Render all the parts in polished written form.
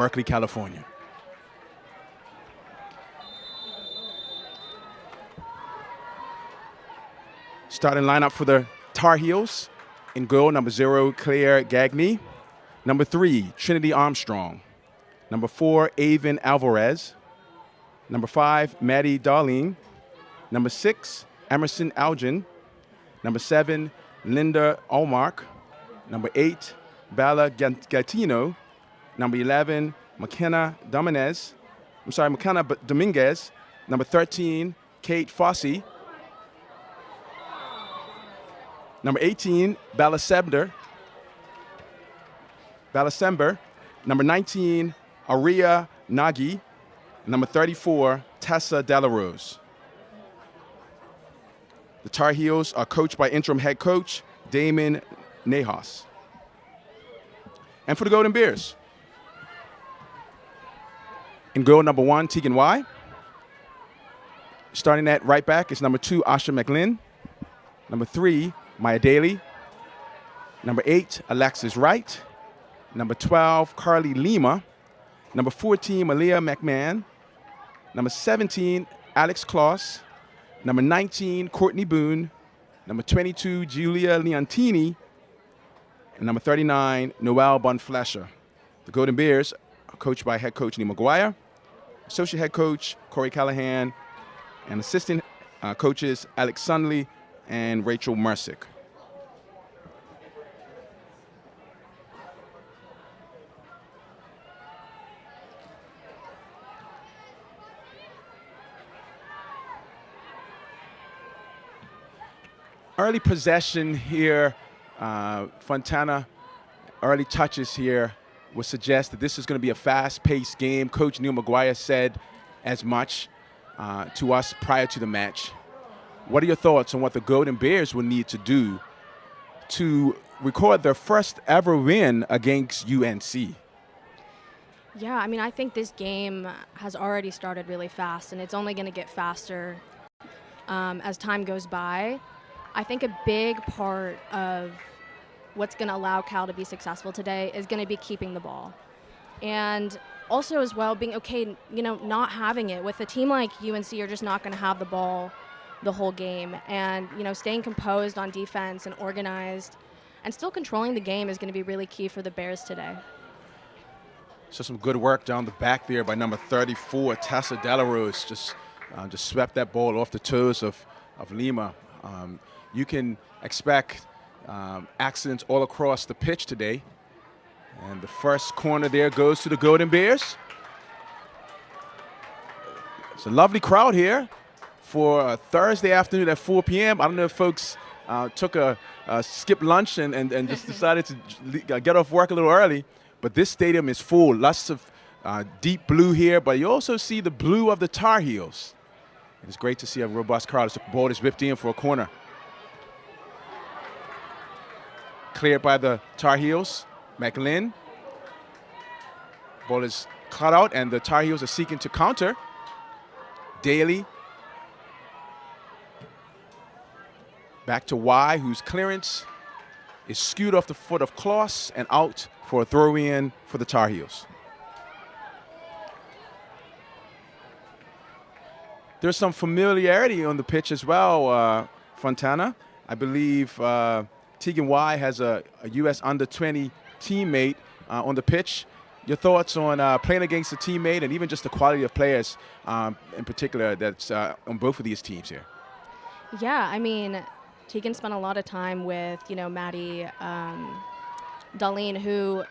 Berkeley, California. Starting lineup for the Tar Heels. In goal, number 0, Claire Gagné. Number 3, Trinity Armstrong. Number 4, Avon Alvarez. Number 5, Maddie Darlene. Number 6, Emerson Algin. Number 7, Linda Allmark. Number 8, Bella Gatino. Number 11, McKenna Dominguez. Number 13, Kate Fossey. Number 18, Balassember. Number 19, Aria Nagy. Number 34, Tessa Delarose. The Tar Heels are coached by interim head coach Damon Nahas. And for the Golden Bears, in goal, number 1, Tegan Y. Starting at right back is number 2, Asha McLean. Number 3, Maya Daly. Number 8, Alexis Wright. Number 12, Carly Lima. Number 14, Malia McMahon. Number 17, Alex Kloss. Number 19, Courtney Boone. Number 22, Julia Leontini. And number 39, Noelle Bonflesher. The Golden Bears are coached by head coach Neil McGuire, associate head coach Corey Callahan, and assistant coaches Alex Sunley and Rachel Mersick. Early possession here, Fontana, early touches here would suggest that this is going to be a fast-paced game. Coach Neil McGuire said as much to us prior to the match. What are your thoughts on what the Golden Bears will need to do to record their first ever win against UNC? Yeah, I mean, I think this game has already started really fast, and it's only going to get faster as time goes by. I think a big part of what's going to allow Cal to be successful today is going to be keeping the ball. And also as well being okay, not having it. With a team like UNC, you're just not going to have the ball the whole game. And, staying composed on defense and organized and still controlling the game is going to be really key for the Bears today. So some good work down the back there by number 34, Tessa Delarose. Just swept that ball off the toes of Lima. You can expect accidents all across the pitch today. And the first corner there goes to the Golden Bears. It's a lovely crowd here for a Thursday afternoon at 4 p.m. I don't know if folks took a skip lunch and just decided to get off work a little early, but this stadium is full. Lots of deep blue here, but you also see the blue of the Tar Heels. It's great to see a robust crowd as the ball is whipped in for a corner. Cleared by the Tar Heels. McLean. Ball is cut out, and the Tar Heels are seeking to counter. Daly. Back to Y, whose clearance is skewed off the foot of Kloss and out for a throw-in for the Tar Heels. There's some familiarity on the pitch as well, Fontana. I believe Tegan Y has a U.S. under-20 teammate on the pitch. Your thoughts on playing against a teammate and even just the quality of players in particular that's on both of these teams here? Yeah, I mean, Tegan spent a lot of time with, Maddie Darlene, who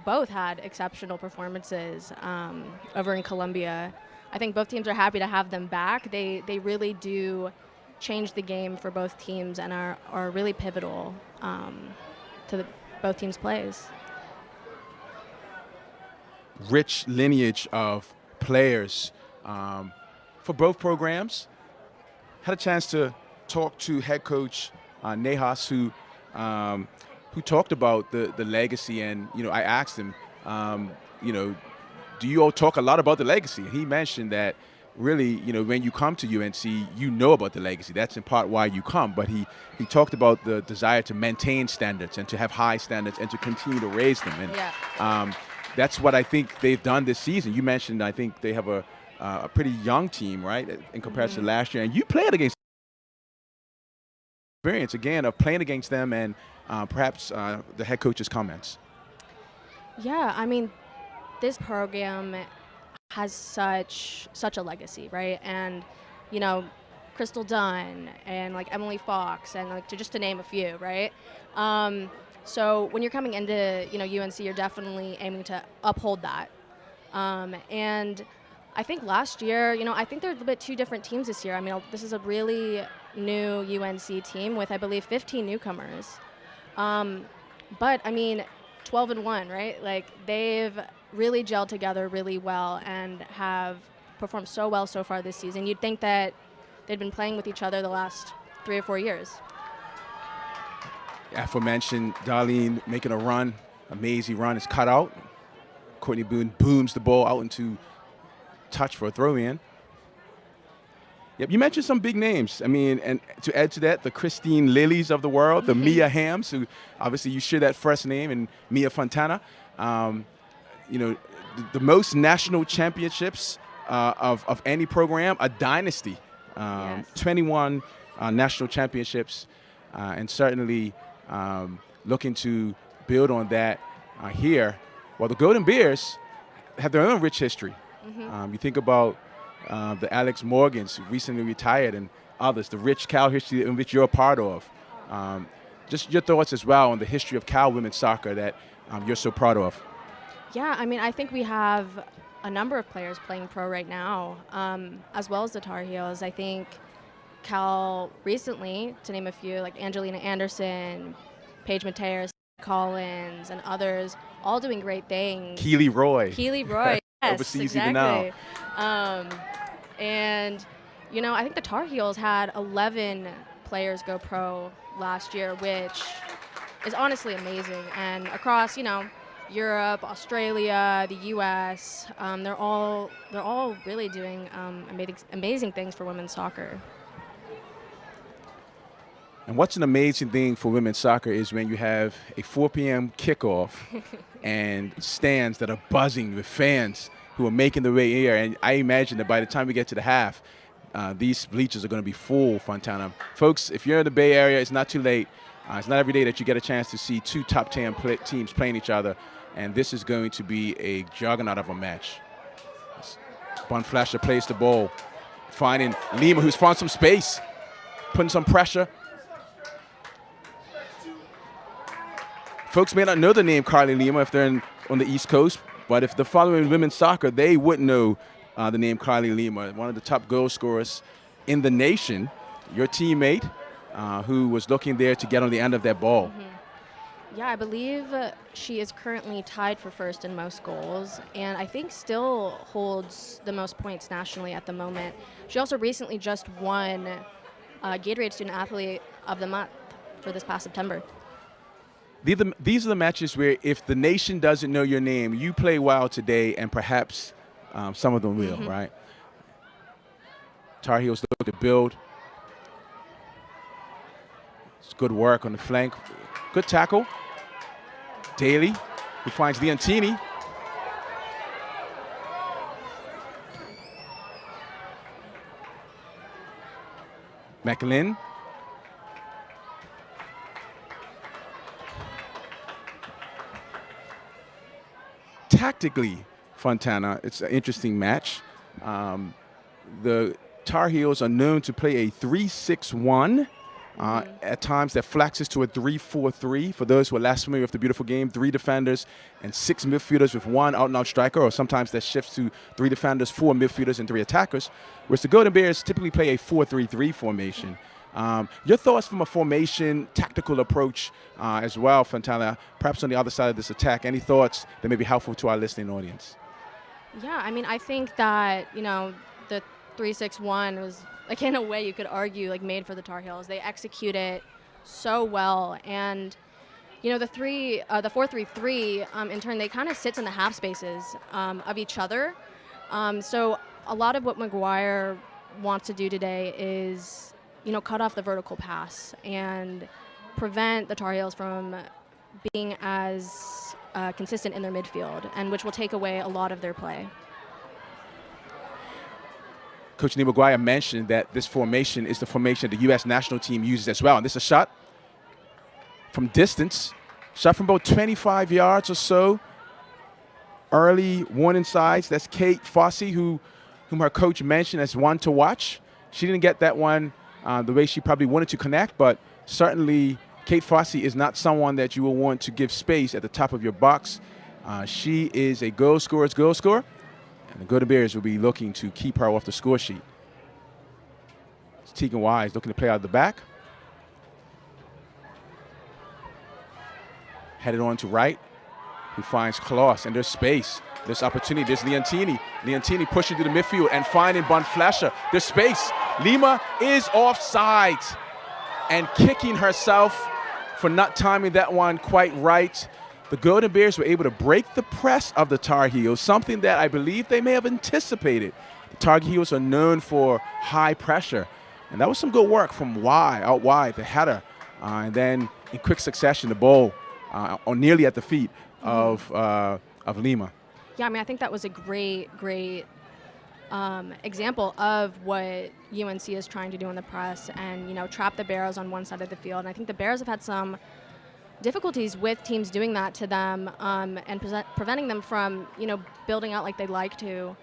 both had exceptional performances over in Columbia. I think both teams are happy to have them back. They really do change the game for both teams and are really pivotal to both teams' plays. Rich lineage of players for both programs. Had a chance to talk to head coach Nahas, who talked about the legacy, and I asked him, do you all talk a lot about the legacy? And he mentioned that really, when you come to UNC, you know about the legacy. That's in part why you come. But he talked about the desire to maintain standards and to have high standards and to continue to raise them. And yeah. that's what I think they've done this season. You mentioned I think they have a pretty young team, right, in comparison to last year. And you played against experience, again, of playing against them and perhaps the head coach's comments. Yeah, I mean, this program has such a legacy, right? And, you know, Crystal Dunn and like Emily Fox and like just to name a few, right? So when you're coming into, you know, UNC, you're definitely aiming to uphold that. And I think last year, you know, I think they're a little bit two different teams this year. I mean, this is a really new UNC team with, I believe, 15 newcomers. But I mean, 12-1, right? Like they've really gelled together really well and have performed so well so far this season. You'd think that they'd been playing with each other the last 3 or 4 years. Aforementioned Darlene making a run, amazing run, is cut out. Courtney Boone booms the ball out into touch for a throw-in. Yep, you mentioned some big names. I mean, and to add to that, the Christine Lillies of the world, the Mia Hams, who obviously you share that first name, and Mia Fontana. You know, the most national championships of any program, a dynasty. Yes. 21 national championships, and certainly looking to build on that here. Well, the Golden Bears have their own rich history. You think about the Alex Morgans, who recently retired, and others, the rich Cal history in which you're a part of. Just your thoughts as well on the history of Cal women's soccer that you're so proud of. Yeah, I mean, I think we have a number of players playing pro right now, as well as the Tar Heels. I think Cal recently, to name a few, like Angelina Anderson, Paige Mateus, Collins, and others, all doing great things. Keely Roy. Yes, Overseas exactly. even now. And, you know, I think the Tar Heels had 11 players go pro last year, which is honestly amazing. And across, you know, Europe, Australia, the U.S., they're all really doing amazing things for women's soccer. And what's an amazing thing for women's soccer is when you have a 4 p.m. kickoff and stands that are buzzing with fans who are making their way here. And I imagine that by the time we get to the half, these bleachers are going to be full, Fontana. Folks, if you're in the Bay Area, it's not too late. It's not every day that you get a chance to see two top 10 teams playing each other. And this is going to be a juggernaut of a match. Bun Flasher plays the ball, finding Lima, who's found some space, putting some pressure. Folks may not know the name Carly Lima if they're on the East Coast, but if they're following women's soccer, they would know the name Carly Lima, one of the top goal scorers in the nation, your teammate who was looking there to get on the end of that ball. Yeah, I believe she is currently tied for first in most goals, and I think still holds the most points nationally at the moment. She also recently just won Gatorade Student Athlete of the Month for this past September. These are the matches where if the nation doesn't know your name, you play well today, and perhaps some of them will, right? Tar Heels look to build. It's good work on the flank. Good tackle. Daly, who finds Leontini. McLean. Tactically, Fontana, it's an interesting match. The Tar Heels are known to play a 3-6-1. At times that flexes to a 3-4-3. For those who are less familiar with the beautiful game, 3 defenders and 6 midfielders with 1 out-and-out striker, or sometimes that shifts to 3 defenders, 4 midfielders, and 3 attackers, whereas the Golden Bears typically play a 4-3-3 formation. Your thoughts from a formation, tactical approach as well, Fontana, perhaps on the other side of this attack. Any thoughts that may be helpful to our listening audience? Yeah, I mean, I think that, you know, the 3-6-1 was, like, in a way you could argue, like, made for the Tar Heels. They execute it so well. And, you know, the 4-3-3, in turn, they kind of sits in the half spaces of each other. So a lot of what McGuire wants to do today is, you know, cut off the vertical pass and prevent the Tar Heels from being as consistent in their midfield, and which will take away a lot of their play. Coach Neil McGuire mentioned that this formation is the formation the U.S. national team uses as well. And this is a shot from distance, shot from about 25 yards or so. Early warning signs. That's Kate Fossey, whom her coach mentioned as one to watch. She didn't get that one the way she probably wanted to connect, but certainly Kate Fossey is not someone that you will want to give space at the top of your box. She is a goal scorer, and the Golden Bears will be looking to keep her off the score sheet. It's Tegan Wise looking to play out of the back. Headed on to right. Who finds Kloss, and there's space. There's opportunity. There's Leontini. Leontini pushing through the midfield and finding Bonflasher. There's space. Lima is offside and kicking herself for not timing that one quite right. The Golden Bears were able to break the press of the Tar Heels, something that I believe they may have anticipated. The Tar Heels are known for high pressure, and that was some good work from out wide, the header, and then in quick succession, the ball or nearly at the feet of Lima. Yeah, I mean, I think that was a great example of what UNC is trying to do in the press, and trap the Bears on one side of the field. And I think the Bears have had some difficulties with teams doing that to them, and preventing them from building out like they'd like to.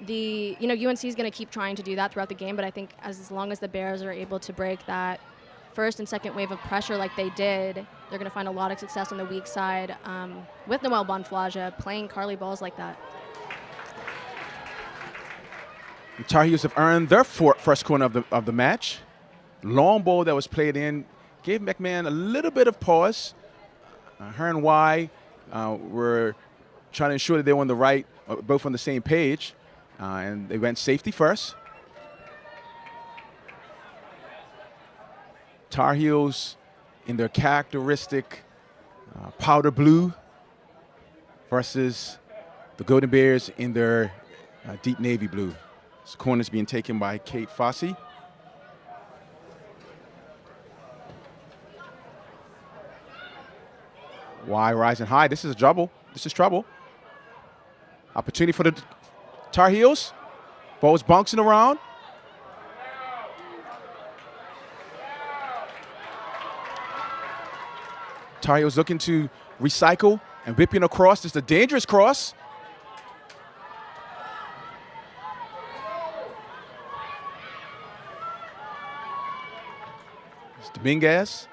UNC is going to keep trying to do that throughout the game, but I think as long as the Bears are able to break that first and second wave of pressure like they did, they're going to find a lot of success on the weak side with Noelle Bonflaja playing Carly balls like that. The Tar Heels have earned their first corner of the match. Long ball that was played in gave McMahon a little bit of pause. Her and Y were trying to ensure that they were on the right, both on the same page, and they went safety first. Tar Heels in their characteristic powder blue versus the Golden Bears in their deep navy blue. This corner is being taken by Kate Fossey. Y rising high. This is trouble. This is trouble. Opportunity for the Tar Heels. Ball's bouncing around. Tar Heels looking to recycle and whipping across. This is a dangerous cross. It's Dominguez.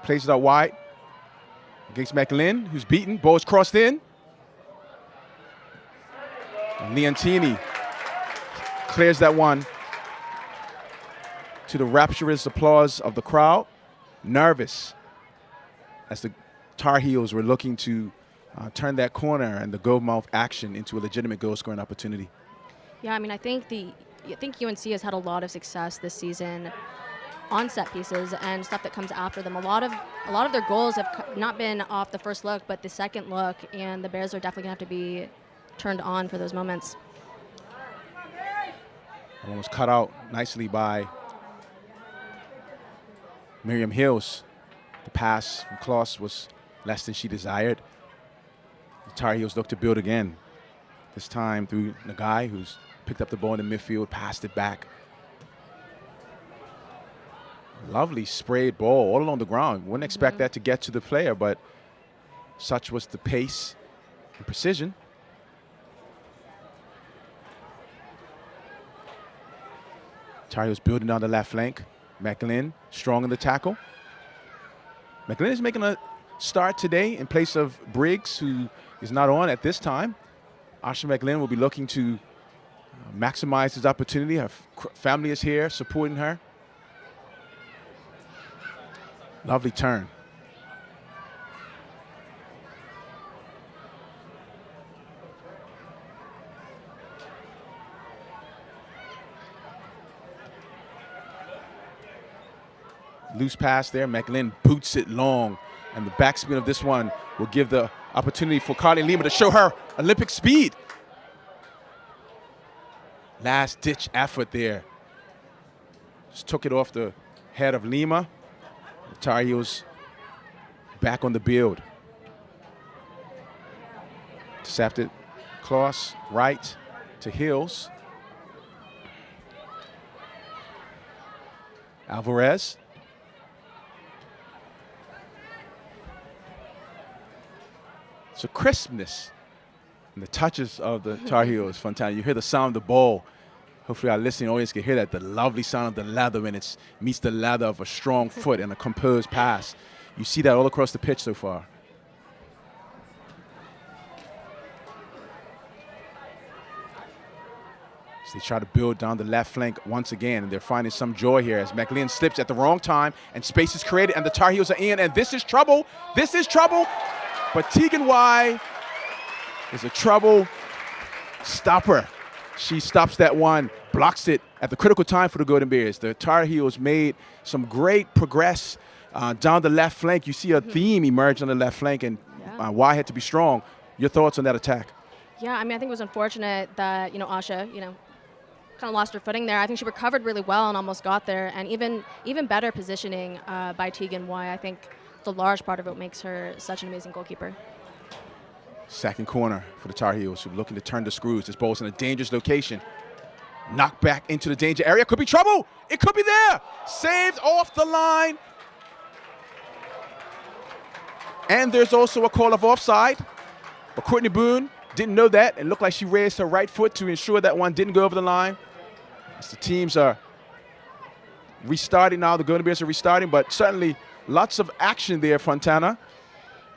Plays it out wide against McLean, who's beaten. Ball's crossed in. And Leontini clears that one to the rapturous applause of the crowd. Nervous as the Tar Heels were looking to turn that corner and the goal-mouth action into a legitimate goal-scoring opportunity. Yeah, I mean, I think UNC has had a lot of success this season on set pieces and stuff that comes after them. A lot of their goals have not been off the first look, but the second look, and the Bears are definitely going to have to be turned on for those moments. That one was cut out nicely by Miriam Hills. The pass from Kloss was less than she desired. The Tar Heels look to build again. This time through Nagai, who's picked up the ball in the midfield, passed it back. Lovely sprayed ball all along the ground. Wouldn't expect that to get to the player, but such was the pace and precision. Tar Heels building down the left flank. McLean strong in the tackle. McLean is making a start today in place of Briggs, who is not on at this time. Asha McLean will be looking to maximize his opportunity. Her family is here supporting her. Lovely turn. Loose pass there. McLean boots it long. And the backspin of this one will give the opportunity for Carly Lima to show her Olympic speed. Last-ditch effort there. Just took it off the head of Lima. The Tar Heels back on the build. Intercepted. Cross right to Hills. Alvarez. So crispness in the touches of the Tar Heels, Fontana. You hear the sound of the ball. Hopefully our listening audience can hear that, the lovely sound of the leather when it meets the leather of a strong foot and a composed pass. You see that all across the pitch so far. So they try to build down the left flank once again, and they're finding some joy here as McLean slips at the wrong time and space is created, and the Tar Heels are in, and this is trouble. This is trouble. But Tegan Y is a trouble stopper. She stops that one, blocks it at the critical time for the Golden Bears. The Tar Heels made some great progress down the left flank. You see a theme emerge on the left flank, and Y had to be strong. Your thoughts on that attack? Yeah, I mean, I think it was unfortunate that, Asha, kind of lost her footing there. I think she recovered really well and almost got there. And even better positioning by Tegan Y. I think it's a large part of what makes her such an amazing goalkeeper. Second corner for the Tar Heels, who are looking to turn the screws. This ball's in a dangerous location. Knocked back into the danger area. Could be trouble. It could be there. Saved off the line. And there's also a call of offside. But Courtney Boone didn't know that. It looked like she raised her right foot to ensure that one didn't go over the line. As the teams are restarting now, the Golden Bears are restarting, but certainly lots of action there, Fontana.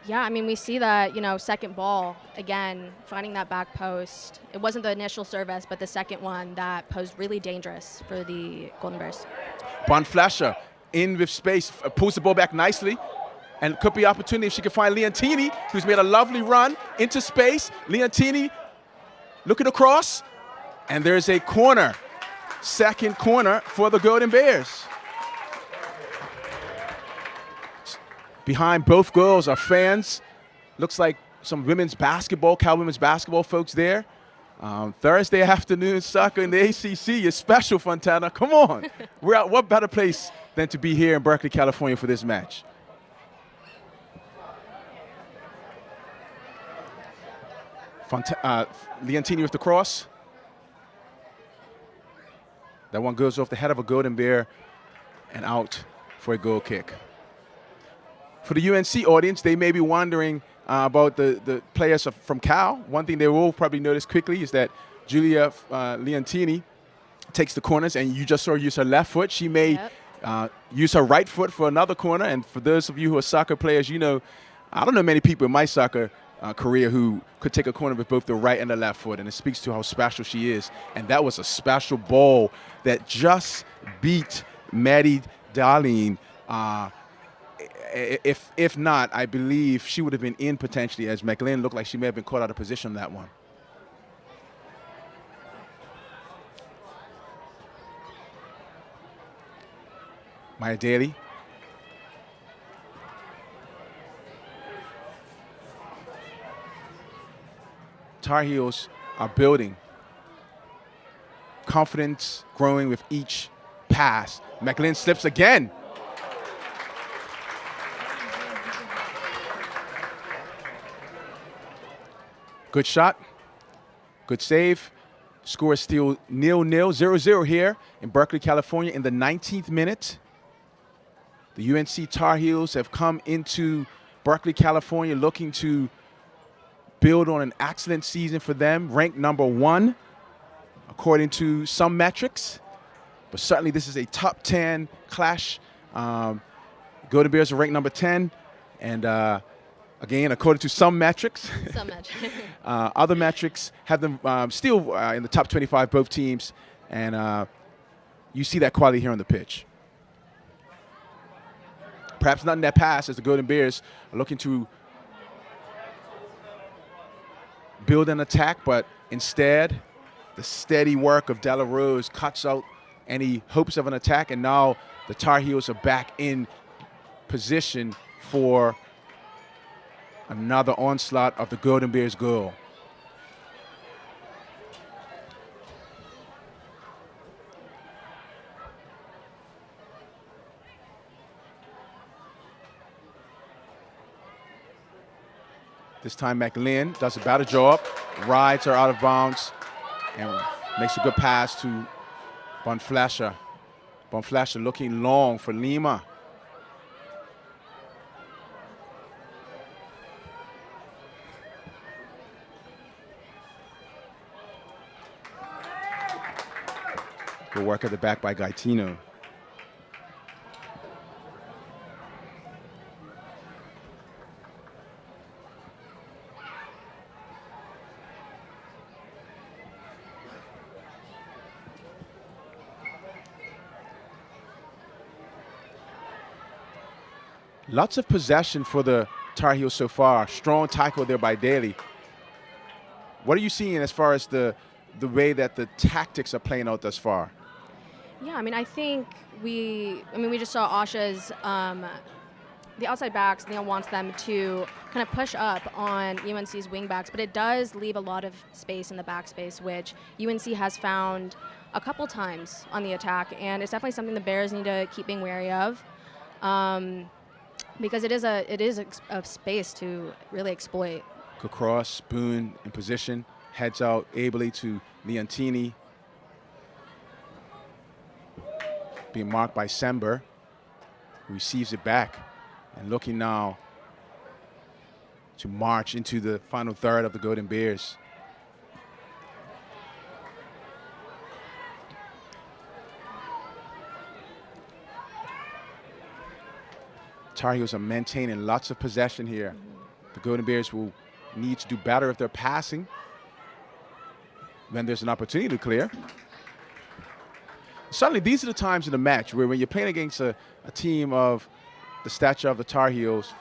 Yeah, I mean, we see that, second ball, again, finding that back post. It wasn't the initial service, but the second one that posed really dangerous for the Golden Bears. Bon Flasher in with space, pulls the ball back nicely, and could be opportunity if she can find Leontini, who's made a lovely run into space. Leontini looking across, and there's a corner. Second corner for the Golden Bears. Behind both girls are fans. Looks like some women's basketball, Cal women's basketball folks there. Thursday afternoon soccer in the ACC is special, Fontana. Come on. We're at what better place than to be here in Berkeley, California for this match? Leontini with the cross. That one goes off the head of a Golden Bear and out for a goal kick. For the UNC audience, they may be wondering about the players from Cal. One thing they will probably notice quickly is that Julia Leontini takes the corners, and you just saw her use her left foot. She may use her right foot for another corner. And for those of you who are soccer players, I don't know many people in my soccer career who could take a corner with both the right and the left foot, and it speaks to how special she is. And that was a special ball that just beat Maddie Darlene. If not, I believe she would have been in potentially, as McLean looked like she may have been caught out of position on that one. Maya Daly. Tar Heels are building. Confidence growing with each pass. McLean slips again. Good shot. Good save. Score is still 0-0, 0-0 here in Berkeley, California in the 19th minute. The UNC Tar Heels have come into Berkeley, California looking to build on an excellent season for them, ranked number 1 according to some metrics. But certainly this is a top 10 clash. Golden Bears are ranked number 10. And again, according to some metrics. Some metrics. Other metrics have them still in the top 25, both teams. And you see that quality here on the pitch. Perhaps not in that pass as the Golden Bears are looking to build an attack, but instead the steady work of Della Rose cuts out any hopes of an attack, and now the Tar Heels are back in position for another onslaught of the Golden Bears goal. This time McLean does a better job, rides her out of bounds, and makes a good pass to Bonflasher. Bonflasher looking long for Lima. Good work at the back by Gaetino. Lots of possession for the Tar Heels so far. Strong tackle there by Daly. What are you seeing as far as the way that the tactics are playing out thus far? Yeah, I mean, I think we just saw Asha's, the outside backs, Neil wants them to kind of push up on UNC's wingbacks, but it does leave a lot of space in the backspace, which UNC has found a couple times on the attack, and it's definitely something the Bears need to keep being wary of. Because it is a space to really exploit. Good cross, Spoon in position, heads out ably to Leontini. Being marked by Sember, who receives it back and looking now to march into the final third of the Golden Bears. Tar Heels are maintaining lots of possession here. The Golden Bears will need to do better if they're passing when there's an opportunity to clear. Certainly, these are the times in the match where when you're playing against a team of the stature of the Tar Heels,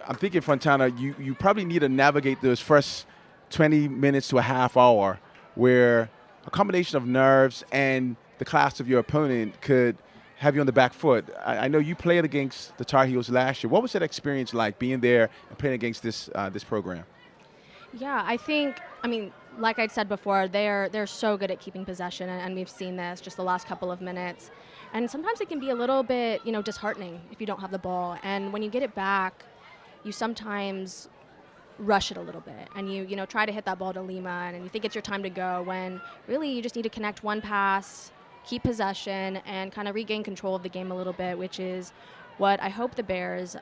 I'm thinking, Fontana, you probably need to navigate those first 20 minutes to a half hour where a combination of nerves and the class of your opponent could have you on the back foot. I know you played against the Tar Heels last year. What was that experience like, being there and playing against this program? Yeah, I mean, like I said before, they're so good at keeping possession, and we've seen this just the last couple of minutes. And sometimes it can be a little bit, disheartening if you don't have the ball. And when you get it back, you sometimes rush it a little bit, and you try to hit that ball to Lima, and you think it's your time to go, when really you just need to connect one pass, keep possession, and kind of regain control of the game a little bit, which is what I hope the Bears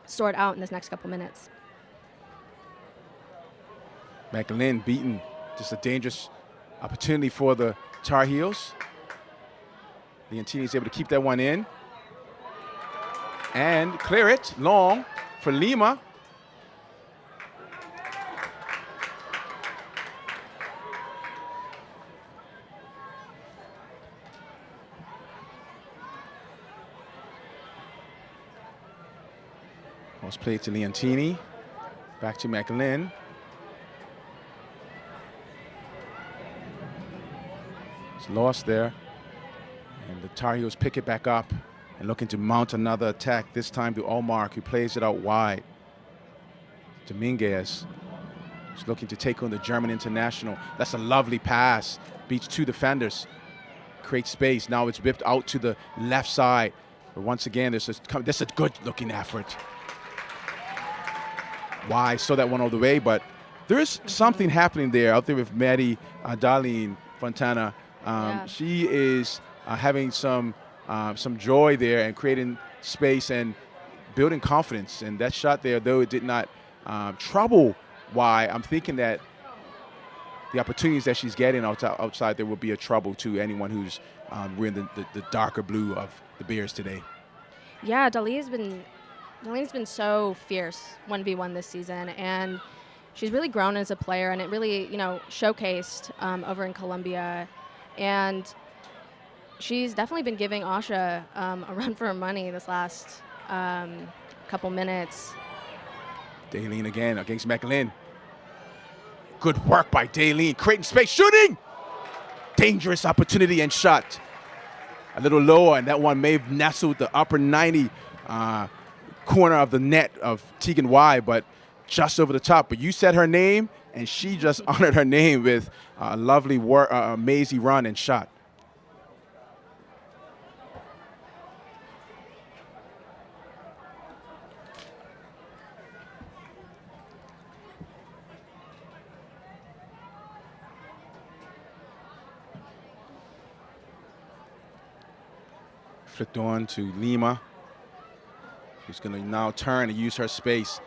sort out in this next couple minutes. McLean beaten. Just a dangerous opportunity for the Tar Heels. Leontini is able to keep that one in and clear it long for Lima. Almost played to Leontini. Back to McLean. It's lost there. And the Tar Heels pick it back up and looking to mount another attack, this time to Allmark, who plays it out wide. Dominguez is looking to take on the German international. That's a lovely pass. Beats two defenders. Creates space. Now it's whipped out to the left side. But once again, this is a good-looking effort. Wide, saw that one all the way, but there's something happening there out there with Maddie Darlene Fontana. Yeah. She is having some joy there and creating space and building confidence. And that shot there, though it did not trouble Y, I'm thinking that the opportunities that she's getting outside there will be a trouble to anyone who's wearing the darker blue of the Bears today. Yeah, Darlene's been so fierce 1v1 this season, and she's really grown as a player, and it really, showcased over in Columbia. And she's definitely been giving Asha a run for her money this last couple minutes. Daleen again against McLean. Good work by Daleen, creating space, shooting! Dangerous opportunity and shot. A little lower, and that one may have nestled the upper 90 corner of the net of Tegan Y, but just over the top. But you said her name, and she just honored her name with a lovely amazing run and shot. Flicked on to Lima, who's going to now turn and use her space,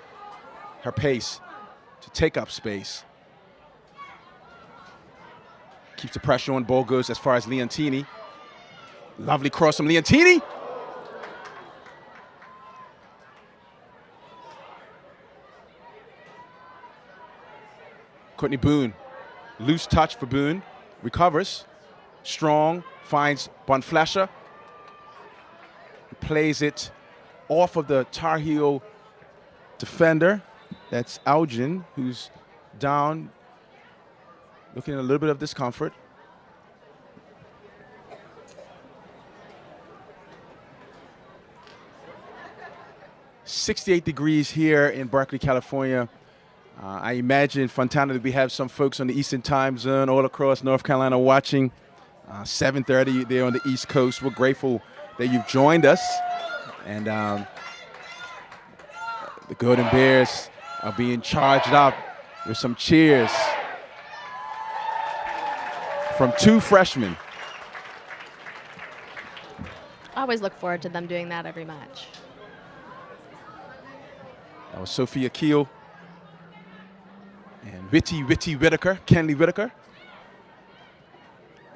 her pace, to take up space. Keeps the pressure on. Ball goes as far as Leontini. Lovely cross from Leontini. Courtney Boone, loose touch for Boone, recovers, strong, finds Bonflasher, plays it off of the Tar Heel defender. That's Algin, who's down, looking at a little bit of discomfort. "68 degrees here in Berkeley, California. I imagine Fontana, we have some folks on the Eastern Time Zone all across North Carolina watching. 7:30 there on the East Coast. We're grateful that you've joined us. And the Golden Bears are being charged up with some cheers from 2 freshmen. I always look forward to them doing that every match. That was Sophia Keel and Witty Whitaker, Kenley Whitaker.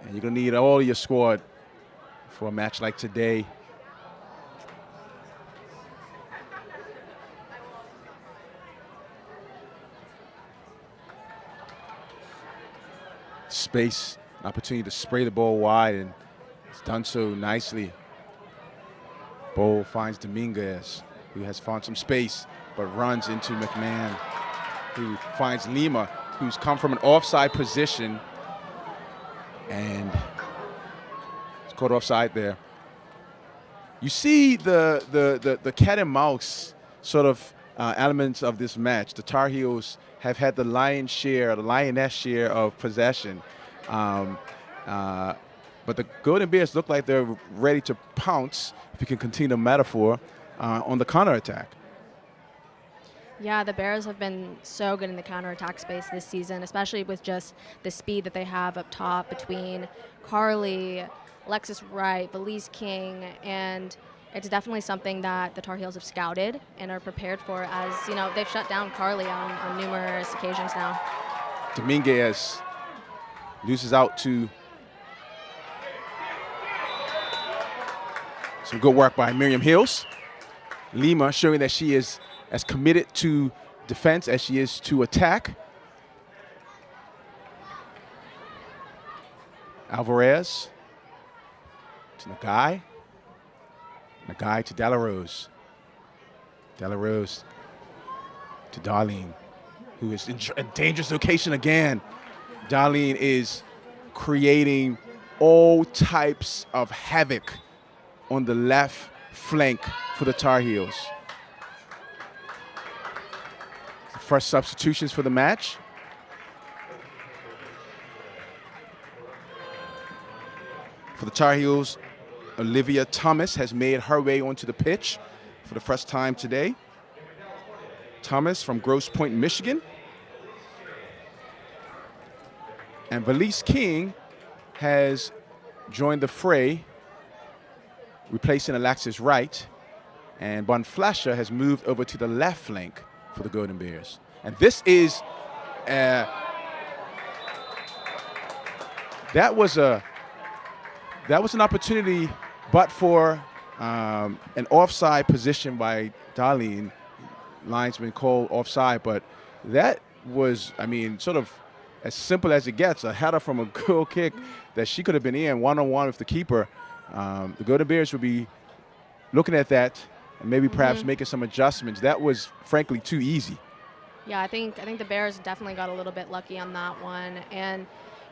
And you're going to need all your squad for a match like today. Space, an opportunity to spray the ball wide, and it's done so nicely. Ball finds Dominguez, who has found some space, but runs into McMahon, who finds Lima, who's come from an offside position, and it's caught offside there. You see the cat and mouse sort of elements of this match. The Tar Heels have had the lion's share, the lioness share of possession. But the Golden Bears look like they're ready to pounce, if you can continue the metaphor, on the counterattack. Yeah, the Bears have been so good in the counterattack space this season, especially with just the speed that they have up top between Carly, Alexis Wright, Valise King, and it's definitely something that the Tar Heels have scouted and are prepared for, as you know, they've shut down Carly on numerous occasions now. Dominguez loses out to some good work by Miriam Hills. Lima showing that she is as committed to defense as she is to attack. Alvarez to Nagai. Nagai to Delarose. Delarose to Darlene, who is in a dangerous location again. Darlene is creating all types of havoc on the left flank for the Tar Heels. First substitutions for the match. For the Tar Heels, Olivia Thomas has made her way onto the pitch for the first time today. Thomas from Grosse Pointe, Michigan. And Valise King has joined the fray, replacing Alexis Wright. And Bonflasher has moved over to the left flank for the Golden Bears. And this is, that was an opportunity, but for an offside position by Darlene. Linesman called offside, but that was, I mean, sort of as simple as it gets, a header from a goal kick that she could have been in one-on-one with the keeper. The Golden Bears would be looking at that and maybe perhaps making some adjustments. That was, frankly, too easy. Yeah, I think the Bears definitely got a little bit lucky on that one. And,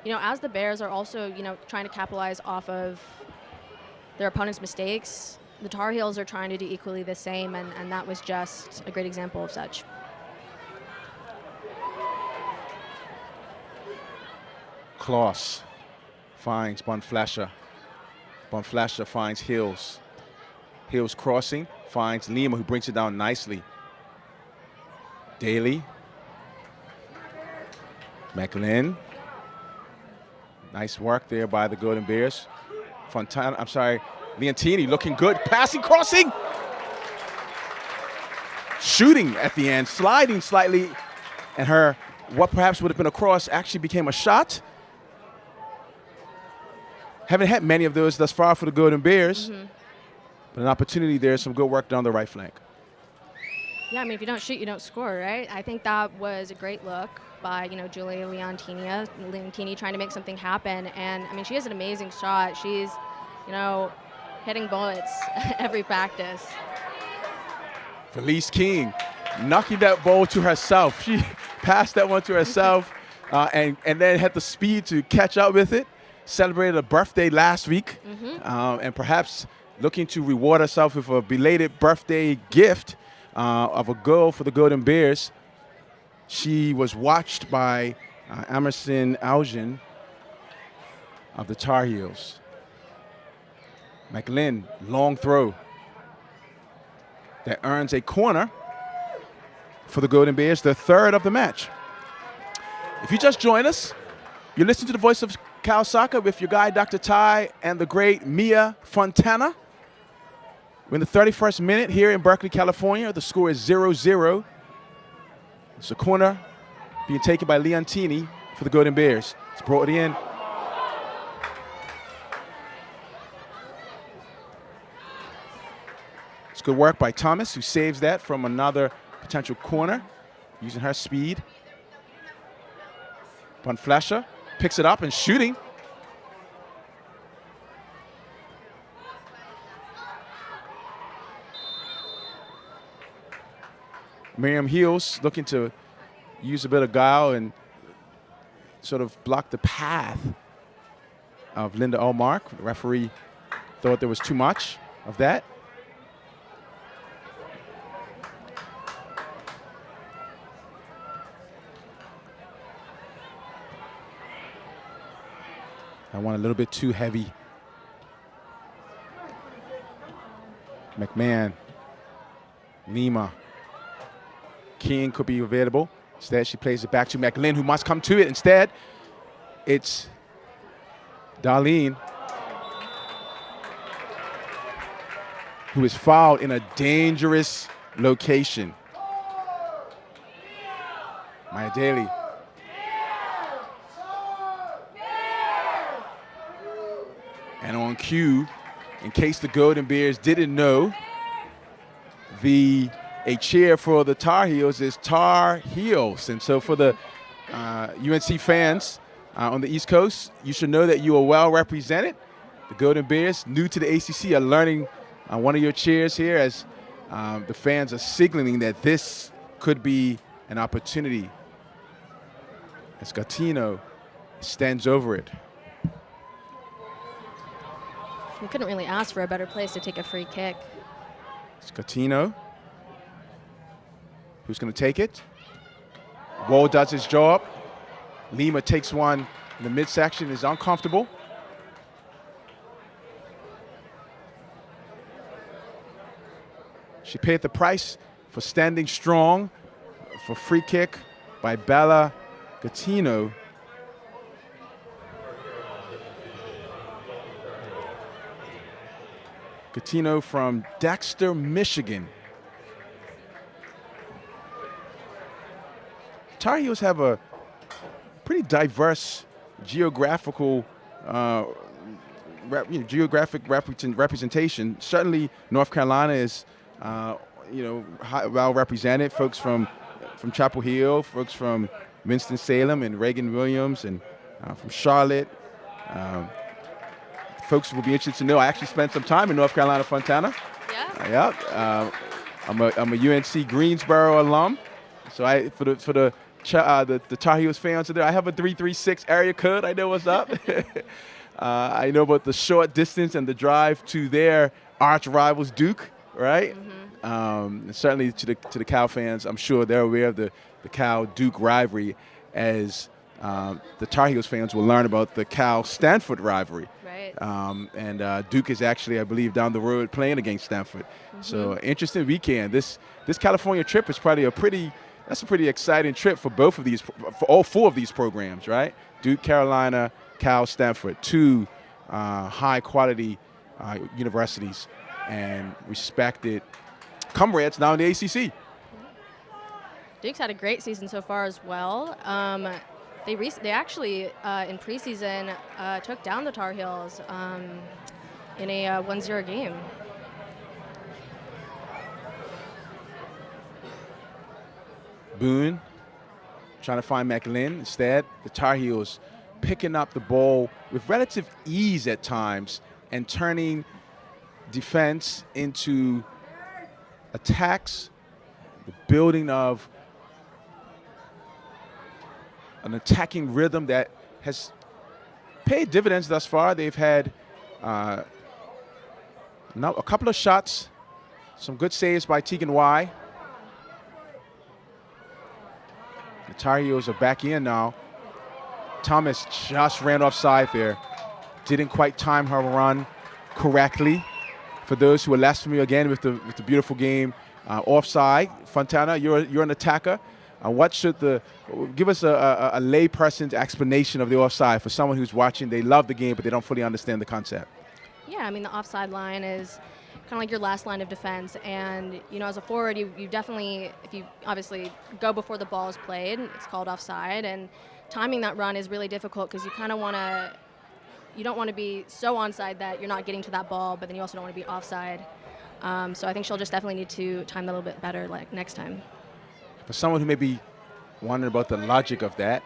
you know, as the Bears are also, you know, trying to capitalize off of their opponent's mistakes, the Tar Heels are trying to do equally the same, and that was just a great example of such. Kloss finds Bonflasher. Bonflasher finds Hills. Hills crossing, finds Lima, who brings it down nicely. Daly. McLean. Nice work there by the Golden Bears. Fontana, I'm sorry, Leontini looking good, passing, crossing. Shooting at the end, sliding slightly, and what perhaps would have been a cross actually became a shot. Haven't had many of those thus far for the Golden Bears, but an opportunity there, some good work down the right flank. Yeah, I mean, if you don't shoot, you don't score, right? I think that was a great look by, Julia Leontini trying to make something happen. And, I mean, she has an amazing shot. She's, hitting bullets every practice. Felice King knocking that ball to herself. She passed that one to herself and then had the speed to catch up with it. Celebrated a birthday last week and perhaps looking to reward herself with a belated birthday gift of a goal for the Golden Bears. She was watched by Emerson Algen of the Tar Heels. McLean, long throw that earns a corner for the Golden Bears, the third of the match. If you just join us, you're listening to the Voice of Cal Soccer with your guy, Dr. Ty, and the great Mia Fontana. We're in the 31st minute here in Berkeley, California. The score is 0-0. It's a corner being taken by Leontini for the Golden Bears. It's brought in. It's good work by Thomas, who saves that from another potential corner using her speed. Bonflasher picks it up and shooting. Miriam Heels looking to use a bit of guile and sort of block the path of Linda Allmark. The referee thought there was too much of that. I want a little bit too heavy. McMahon, Lima, King could be available. Instead, she plays it back to McLean, who must come to it. Instead, it's Darlene, who is fouled in a dangerous location. Maya Daly. And on cue, in case the Golden Bears didn't know, a cheer for the Tar Heels is Tar Heels. And so for the UNC fans on the East Coast, you should know that you are well represented. The Golden Bears, new to the ACC, are learning one of your cheers here as the fans are signaling that this could be an opportunity as Gatino stands over it. We couldn't really ask for a better place to take a free kick. It's Gatino. Who's going to take it? Wall does his job. Lima takes one in the midsection, is uncomfortable. She paid the price for standing strong for free kick by Bella Gatino. Gatino from Dexter, Michigan. Tar Heels have a pretty diverse geographical representation. Certainly, North Carolina is well represented. Folks from Chapel Hill, folks from Winston-Salem and Reagan-Williams, and from Charlotte. Folks will be interested to know I actually spent some time in North Carolina, Fontana. Yeah. I'm a UNC Greensboro alum, so for the Tar Heels fans out there, I have a 336 area code. I know what's up. I know about the short distance and the drive to their arch rivals, Duke, right? And certainly to the Cal fans, I'm sure they're aware of the Cal-Duke rivalry, as the Tar Heels fans will learn about the Cal-Stanford rivalry. Right. And Duke is actually, I believe, down the road playing against Stanford. So interesting weekend. This California trip is probably a pretty exciting trip for both of these, for all four of these programs, right? Duke, Carolina, Cal, Stanford, two high quality universities and respected comrades now in the ACC. Duke's had a great season so far as well. They actually in preseason took down the Tar Heels in a 1-0 game. Boone trying to find McLean. Instead, the Tar Heels picking up the ball with relative ease at times and turning defense into attacks, the building of an attacking rhythm that has paid dividends thus far. They've had a couple of shots, some good saves by Tegan Y. The Tar Heels are back in now. Thomas just ran offside there. Didn't quite time her run correctly. For those who are less familiar again with the beautiful game, offside. Fontana, you're an attacker. What should give us a layperson's explanation of the offside for someone who's watching? They love the game, but they don't fully understand the concept. Yeah, I mean, the offside line is kind of like your last line of defense. And, you know, as a forward, you definitely, if you obviously go before the ball is played, it's called offside. And timing that run is really difficult because you kind of want to, you don't want to be so onside that you're not getting to that ball, but then you also don't want to be offside. So I think she'll just definitely need to time that a little bit better like next time. For someone who may be wondering about the logic of that,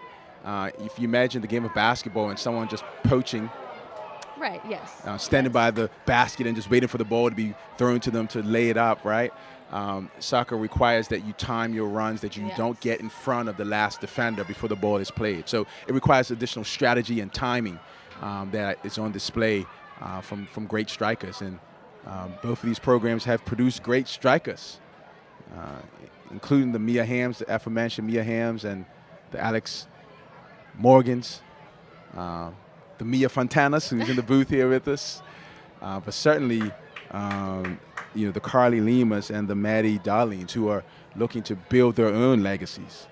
if you imagine the game of basketball and someone just poaching, right, yes. Standing by the basket and just waiting for the ball to be thrown to them to lay it up, right? Soccer requires that you time your runs, that you don't get in front of the last defender before the ball is played. So it requires additional strategy and timing that is on display from great strikers. And both of these programs have produced great strikers, including the Mia Hams, the aforementioned Mia Hams, and the Alex Morgans, the Mia Fontanas, who's in the booth here with us, but certainly, you know, the Carly Limas and the Maddie Darlings, who are looking to build their own legacies.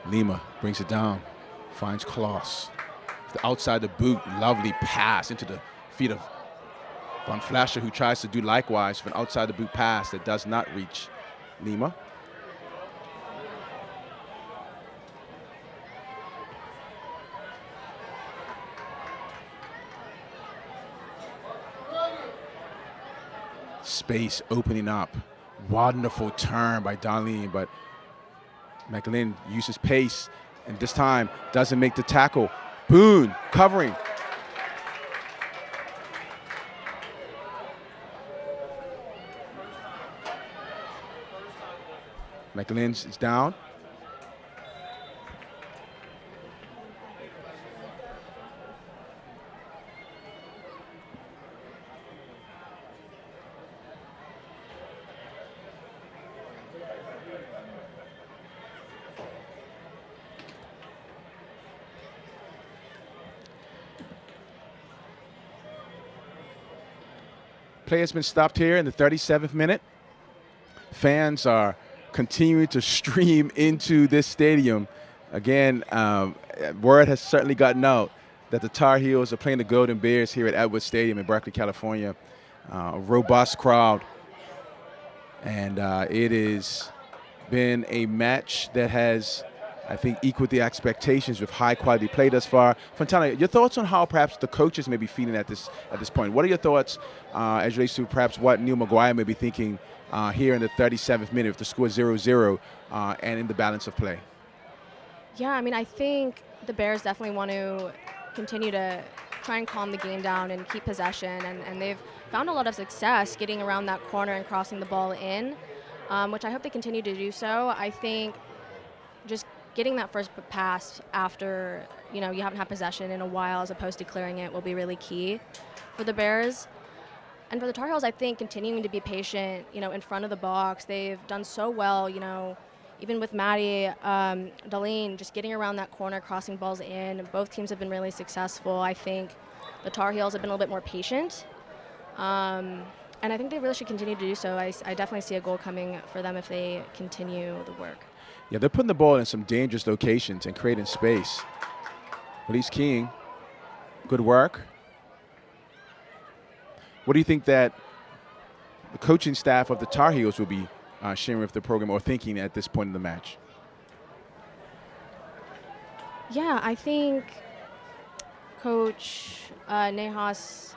Lima brings it down, finds Kloss. Outside the boot, lovely pass into the feet of Von Flasher, who tries to do likewise with an outside the boot pass that does not reach Lima. Space opening up. Wonderful turn by Darlene, but McLean uses pace and this time doesn't make the tackle. Boone covering. McLean is down. Play has been stopped here in the 37th minute. Fans are continuing to stream into this stadium. Again, word has certainly gotten out that the Tar Heels are playing the Golden Bears here at Edwards Stadium in Berkeley, California. A robust crowd. And it has been a match that has, I think, equaled the expectations with high-quality play thus far. Fontana, your thoughts on how perhaps the coaches may be feeling at this point? What are your thoughts as relates to perhaps what Neil McGuire may be thinking here in the 37th minute if the score is 0-0 and in the balance of play? Yeah, I mean, I think the Bears definitely want to continue to try and calm the game down and keep possession, and they've found a lot of success getting around that corner and crossing the ball in, which I hope they continue to do so. I think just getting that first pass after, you know, you haven't had possession in a while as opposed to clearing it will be really key for the Bears. And for the Tar Heels, I think continuing to be patient, you know, in front of the box. They've done so well, you know, even with Maddie, Darlene, just getting around that corner, crossing balls in. Both teams have been really successful. I think the Tar Heels have been a little bit more patient. And And I think they really should continue to do so. I definitely see a goal coming for them if they continue the work. Yeah, they're putting the ball in some dangerous locations and creating space. Felice King, good work. What do you think that the coaching staff of the Tar Heels will be sharing with the program or thinking at this point in the match? Yeah, I think Coach Nejas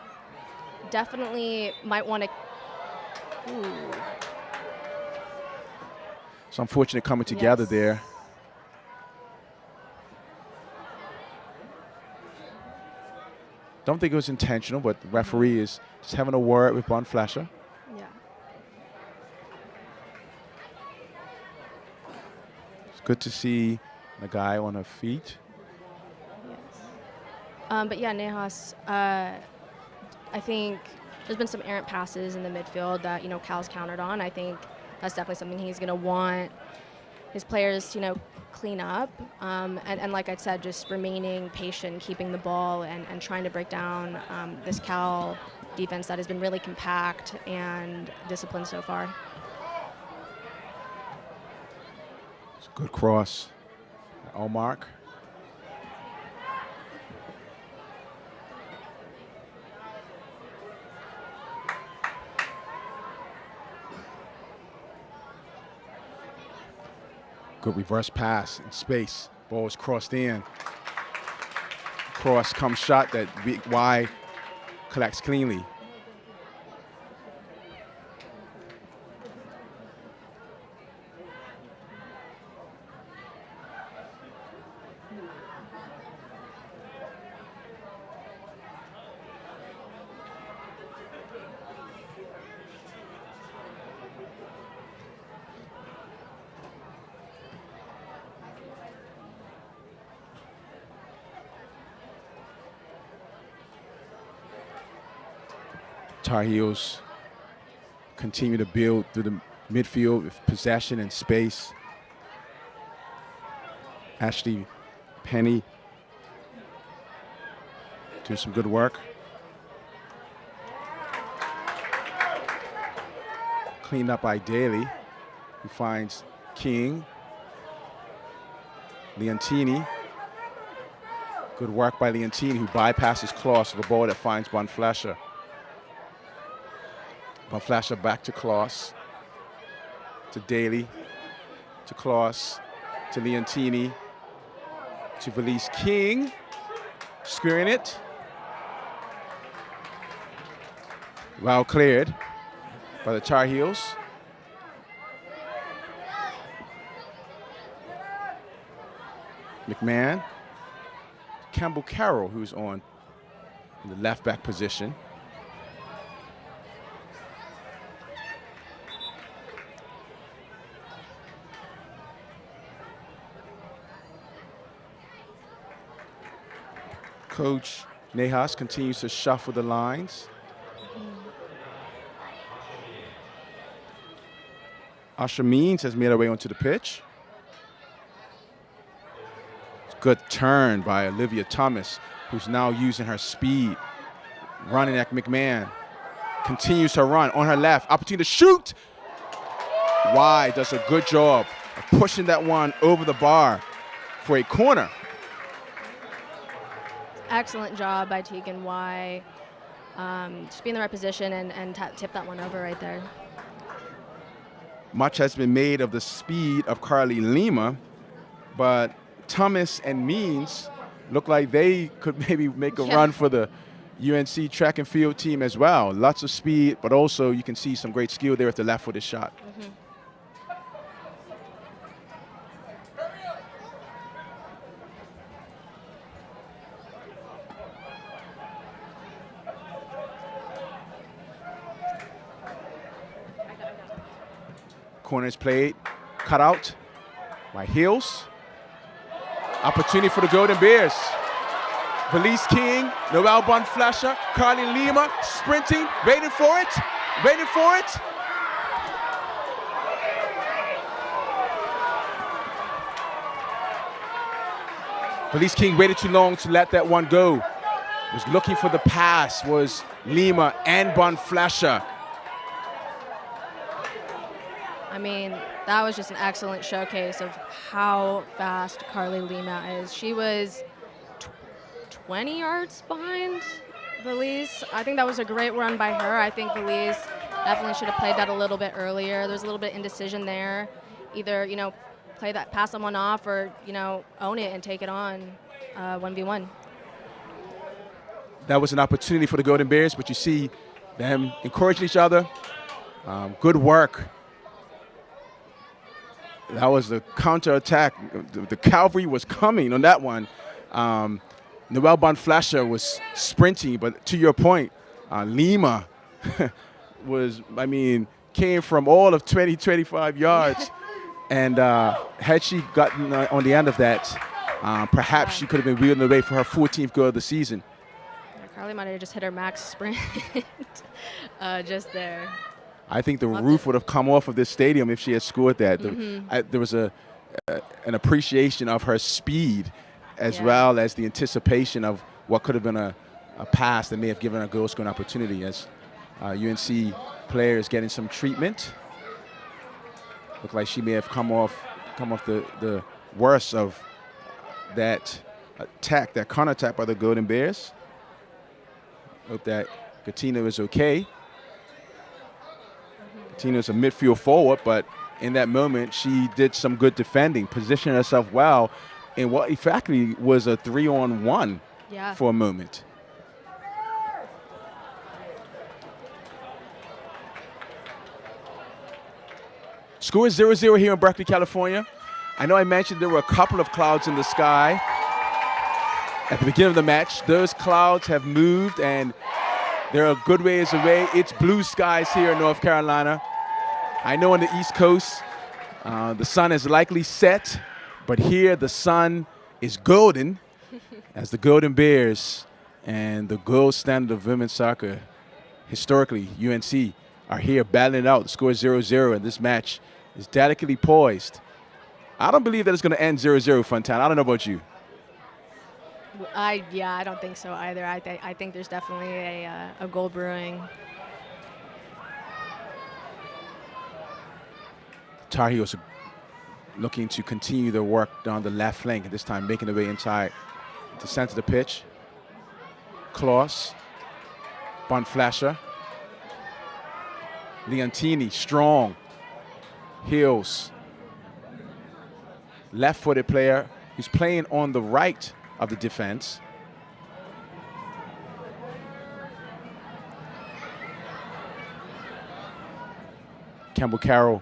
definitely might want to. It's unfortunate coming together there. Don't think it was intentional, but the referee is just having a word with Von Flasher. Yeah. It's good to see the guy on her feet. Yes. But yeah, Nejas, I think there's been some errant passes in the midfield that, Cal's countered on. I think that's definitely something he's going to want his players to, clean up. And like I said, just remaining patient, keeping the ball, and trying to break down this Cal defense that has been really compact and disciplined so far. It's a good cross. Allmark. Good reverse pass in space. Ball is crossed in. Cross comes shot that Y collects cleanly. Tar Heels continue to build through the midfield with possession and space. Ashley Penny do some good work. Cleaned up by Daly, who finds King. Leontini. Good work by Leontini, who bypasses Kloss with a ball that finds Von Flasher. Von Flasher back to Kloss, to Daly, to Kloss, to Leontini, to Felice King, spearing it. Well cleared by the Tar Heels. McMahon, Campbell Carroll, who's on in the left back position. Coach Nejas continues to shuffle the lines. Asha Means has made her way onto the pitch. Good turn by Olivia Thomas, who's now using her speed. Running at McMahon. Continues her run on her left. Opportunity to shoot. Y does a good job of pushing that one over the bar for a corner. Excellent job by Tegan Y. Just be in the right position and tip that one over right there. Much has been made of the speed of Carly Lima, but Thomas and Means look like they could maybe make a run for the UNC track and field team as well. Lots of speed, but also you can see some great skill there with the left-footed shot. Mm-hmm. Corner is played, cut out by Hills. Opportunity for the Golden Bears. Felice King, Noel Von Flasher, Carly Lima, sprinting, waiting for it, waiting for it. Felice King waited too long to let that one go. Was looking for the pass, was Lima and Von Flasher. I mean, that was just an excellent showcase of how fast Carly Lima is. She was 20 yards behind Valise. I think that was a great run by her. I think Valise definitely should have played that a little bit earlier. There's a little bit of indecision there. Either, play that, pass someone off, or, own it and take it on 1v1. That was an opportunity for the Golden Bears, but you see them encouraging each other. Good work. That was the counterattack. The cavalry was coming on that one. Noelle Bonflasher was sprinting, but to your point, Lima came from all of 20, 25 yards. And had she gotten on the end of that, perhaps she could have been wheeling away for her 14th goal of the season. Carly might have just hit her max sprint just there. I think the roof would have come off of this stadium if she had scored that. There was an appreciation of her speed as well as the anticipation of what could have been a pass that may have given her a goal scoring opportunity, as UNC players getting some treatment. Looked like she may have come off the worst of that attack, that counterattack by the Golden Bears. Hope that Katina is okay. Katina's a midfield forward, but in that moment, she did some good defending, positioning herself well in what effectively was a 3-on-1 for a moment. Score is 0-0 here in Berkeley, California. I know I mentioned there were a couple of clouds in the sky at the beginning of the match. Those clouds have moved, and they're a good ways away. It's blue skies here in North Carolina. I know on the East Coast, the sun is likely set, but here the sun is golden as the Golden Bears and the gold standard of women's soccer, historically, UNC, are here battling it out. The score is 0-0, and this match is delicately poised. I don't believe that it's going to end 0-0, Fontana. I don't know about you. I don't think so either. I think there's definitely a goal brewing. Tar Heels looking to continue their work down the left flank, and this time making their way inside the center of the pitch. Klaus, Bonflasher, Leontini, strong. Heels, left-footed player who's playing on the right of the defense. Campbell Carroll,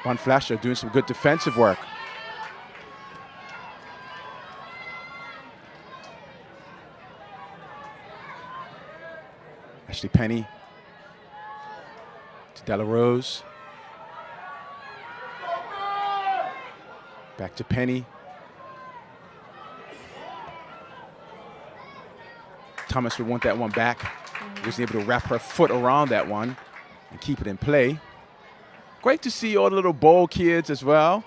Bonflasher doing some good defensive work. Ashley Penny to Della Rose. Back to Penny. Thomas would want that one back. Wasn't able to wrap her foot around that one and keep it in play. Great to see all the little bowl kids as well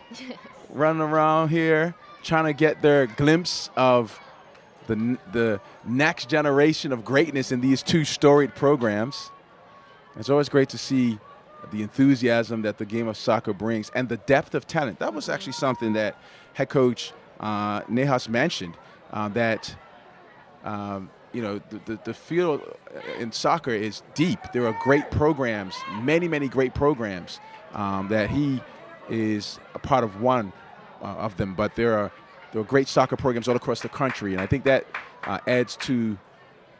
running around here, trying to get their glimpse of the next generation of greatness in these two storied programs. It's always great to see the enthusiasm that the game of soccer brings and the depth of talent. That was actually something that head coach Nehas mentioned, that the field in soccer is deep. There are great programs, many, many great programs that he is a part of one of them, but there are great soccer programs all across the country, and I think that adds to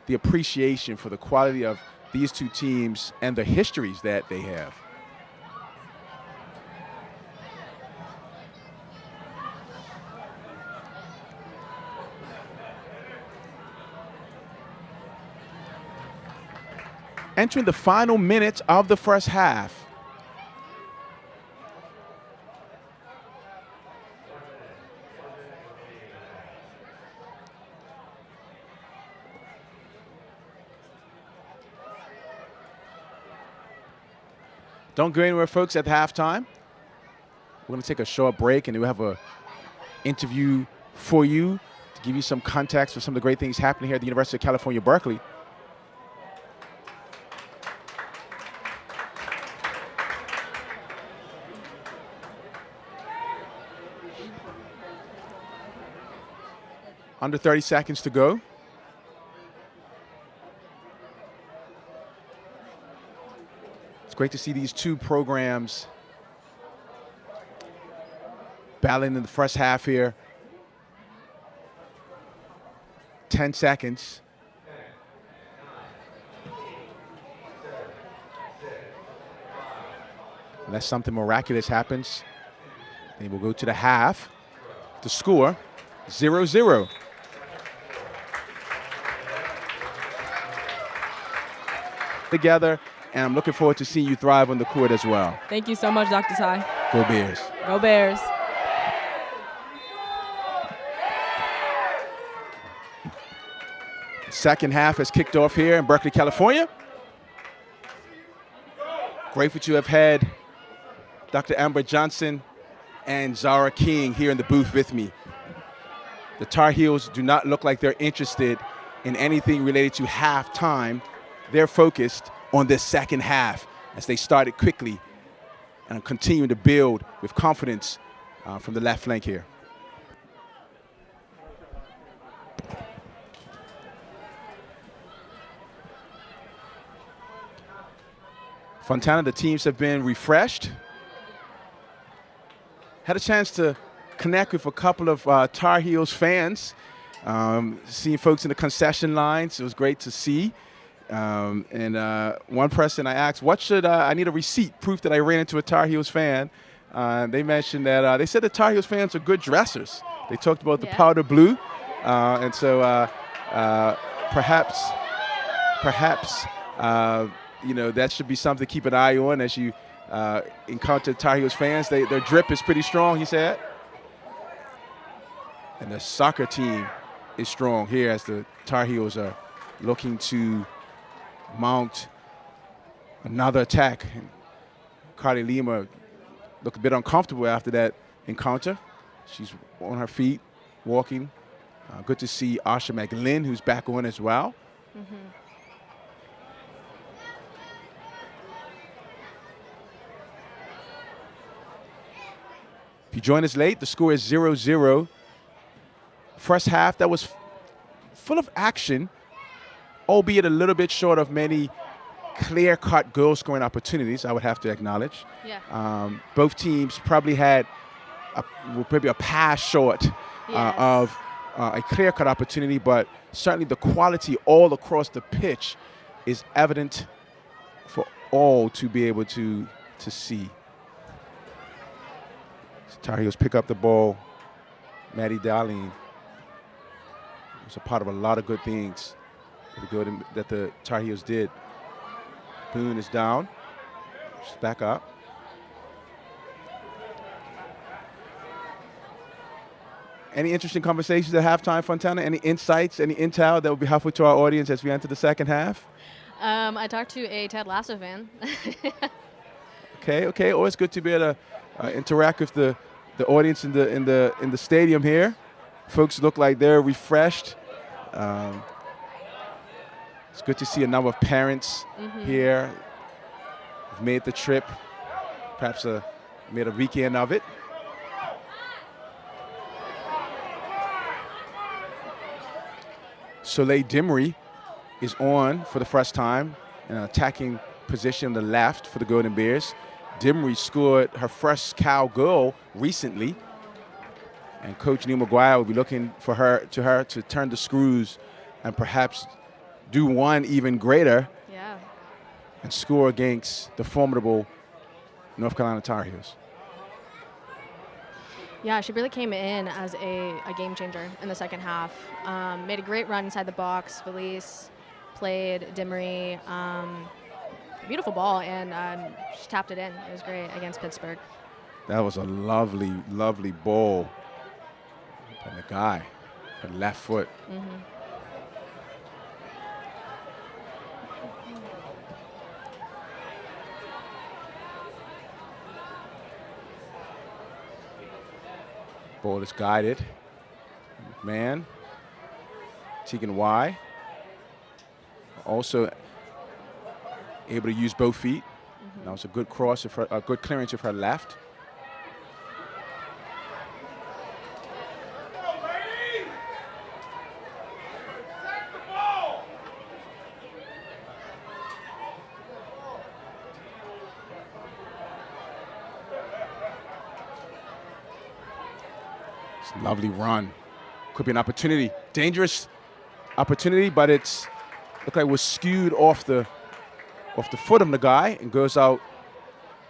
the appreciation for the quality of these two teams and the histories that they have. Entering the final minutes of the first half. Don't go anywhere, folks, at halftime. We're going to take a short break, and then we'll have an interview for you to give you some context for some of the great things happening here at the University of California, Berkeley. Under 30 seconds to go. It's great to see these two programs battling in the first half here. 10 seconds. Unless something miraculous happens, they will go to the half. The score, 0-0. Together, and I'm looking forward to seeing you thrive on the court as well. Thank you so much, Dr. Ty. Go Bears. Go Bears. Second half has kicked off here in Berkeley, California. Grateful to have had Dr. Amber Johnson and Zara King here in the booth with me. The Tar Heels do not look like they're interested in anything related to halftime. They're focused on this second half as they started quickly and continue to build with confidence from the left flank here. Fontana, the teams have been refreshed. Had a chance to connect with a couple of Tar Heels fans, seeing folks in the concession lines. It was great to see. And one person I asked, what should I need a receipt, proof that I ran into a Tar Heels fan. They mentioned that they said the Tar Heels fans are good dressers. They talked about the powder blue. And so perhaps, you know, that should be something to keep an eye on as you encounter Tar Heels fans. Their drip is pretty strong, he said. And the soccer team is strong here as the Tar Heels are looking to mount another attack. And Carly Lima looked a bit uncomfortable after that encounter. She's on her feet, walking. Good to see Asha McLean, who's back on as well. Mm-hmm. If you join us late, the score is 0-0. First half, that was full of action, albeit a little bit short of many clear-cut goal-scoring opportunities, I would have to acknowledge. Yeah. Both teams probably had maybe a pass short of a clear-cut opportunity, but certainly the quality all across the pitch is evident for all to be able to see. Tar Heels pick up the ball. Maddie Darlene was a part of a lot of good things that the Tar Heels did. Boone is down. She's back up. Any interesting conversations at halftime, Fontana? Any insights, any intel that would be helpful to our audience as we enter the second half? I talked to a Ted Lasso fan. Okay. Always good to be able to interact with the audience in the stadium here. Folks look like they're refreshed. It's good to see a number of parents here who've made the trip, perhaps made a weekend of it. Soleil Dimery is on for the first time in an attacking position on the left for the Golden Bears. Dimery scored her first Cal goal recently, and Coach Neil McGuire will be looking for her to turn the screws and perhaps do one even greater and score against the formidable North Carolina Tar Heels. Yeah, she really came in as a game changer in the second half. Made a great run inside the box. Felice played Dimery. Beautiful ball, and she tapped it in. It was great against Pittsburgh. That was a lovely, lovely ball. And the guy, her left foot. Ball is guided. McMahon, Tegan Y. Also able to use both feet. That was a good cross, a good clearance of her left. It's a lovely run. Could be an opportunity. Dangerous opportunity, but it's looked like it was skewed off the foot of Nagai and goes out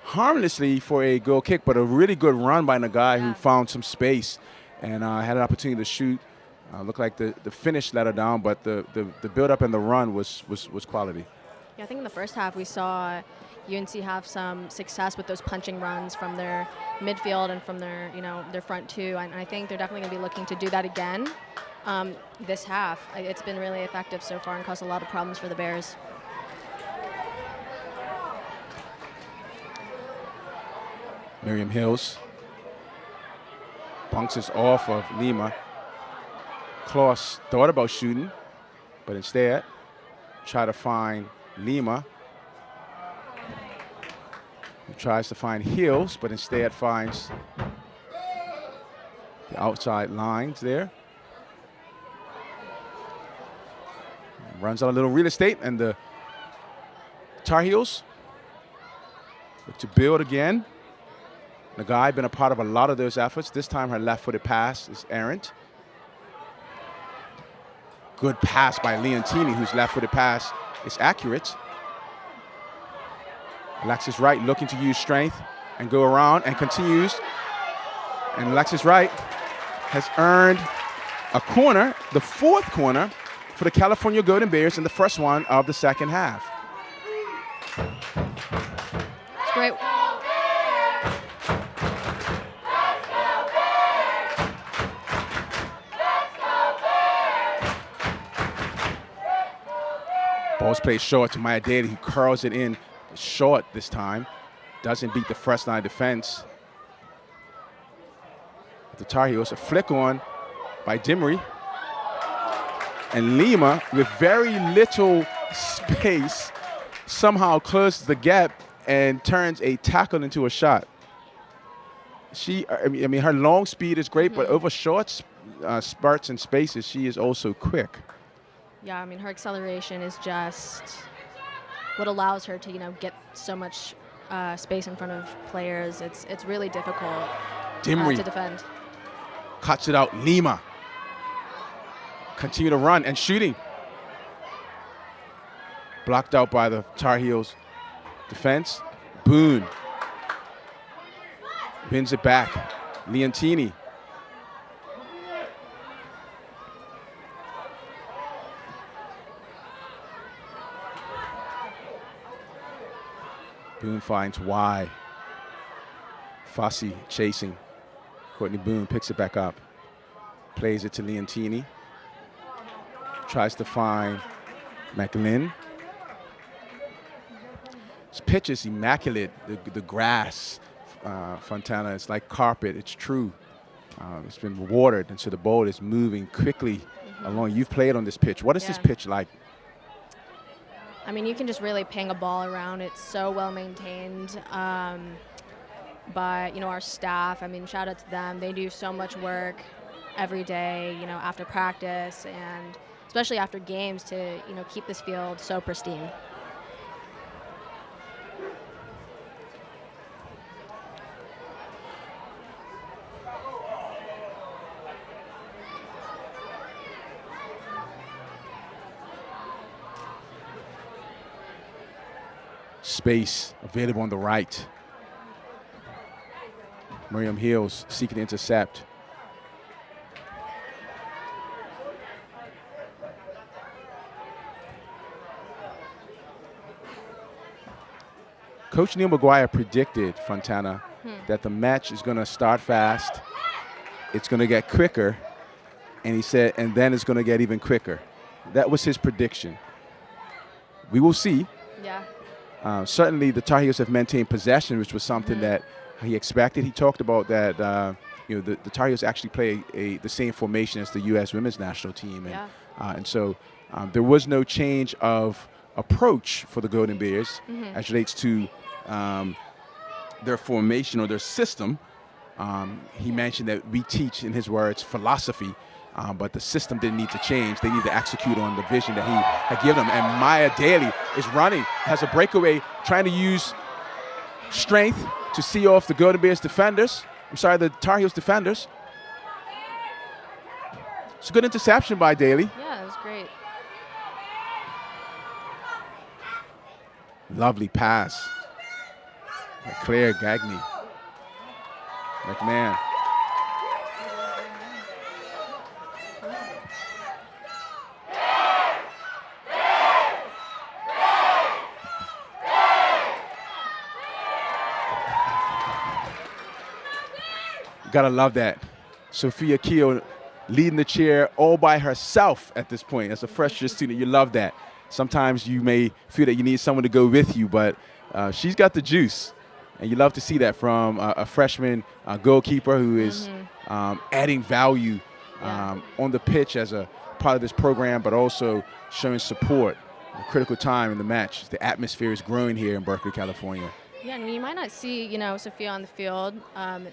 harmlessly for a goal kick, but a really good run by Nagai who found some space and had an opportunity to shoot. Looked like the finish let her down, but the build-up and the run was quality. Yeah, I think in the first half we saw UNC have some success with those punching runs from their midfield and from their their front two, and I think they're definitely going to be looking to do that again this half. It's been really effective so far and caused a lot of problems for the Bears. Miriam Hills bounces off of Lima. Klaus thought about shooting, but instead tried to find Lima. He tries to find Hills, but instead finds the outside lines there. Runs out a little real estate, and the Tar Heels look to build again. Nagai been a part of a lot of those efforts. This time her left-footed pass is errant. Good pass by Leontini, whose left-footed pass is accurate. Alexis Wright looking to use strength and go around and continues. And Alexis Wright has earned a corner, the fourth corner, for the California Golden Bears in the first one of the second half. It's great. Ball's played short to Maya Daly, who curls it in short this time. Doesn't beat the first line defense. The Tar Heels, a flick on by Dimery. And Lima, with very little space, somehow closes the gap and turns a tackle into a shot. I mean, her long speed is great, but over short spurts and spaces, she is also quick. Yeah, I mean, her acceleration is just what allows her to, get so much space in front of players. It's really difficult to defend. Cuts it out. Lima. Continue to run and shooting. Blocked out by the Tar Heels defense. Boone wins it back. Leontini. Boone finds Y. Fossey chasing. Courtney Boone picks it back up. Plays it to Leontini. Tries to find McLean. This pitch is immaculate. The grass, Fontana, it's like carpet. It's true. It's been watered, and so the ball is moving quickly along. You've played on this pitch. What is this pitch like? I mean, you can just really ping a ball around. It's so well maintained by our staff. I mean, shout out to them. They do so much work every day, after practice and especially after games to keep this field so pristine. Space available on the right. Miriam Hills seeking to intercept. Coach Neil McGuire predicted, Fontana, that the match is going to start fast, it's going to get quicker, and he said, and then it's going to get even quicker. That was his prediction. We will see. Yeah. Certainly, the Tar Heels have maintained possession, which was something that he expected. He talked about that. The Tar Heels actually play the same formation as the U.S. Women's National Team, and so there was no change of approach for the Golden Bears as relates to their formation or their system. He mentioned that we teach, in his words, philosophy. But the system didn't need to change. They need to execute on the vision that he had given them. And Maya Daly is running, has a breakaway, trying to use strength to see off the Golden Bears defenders. I'm sorry, the Tar Heels defenders. It's a good interception by Daly. Yeah, it was great. Lovely pass. Claire Gagne. McMahon. Gotta love that. Sophia Keel leading the chair all by herself at this point. As a freshman student, you love that. Sometimes you may feel that you need someone to go with you, but she's got the juice. And you love to see that from a freshman goalkeeper who is adding value on the pitch as a part of this program, but also showing support at a critical time in the match. The atmosphere is growing here in Berkeley, California. Yeah, I mean, you might not see, Sophia on the field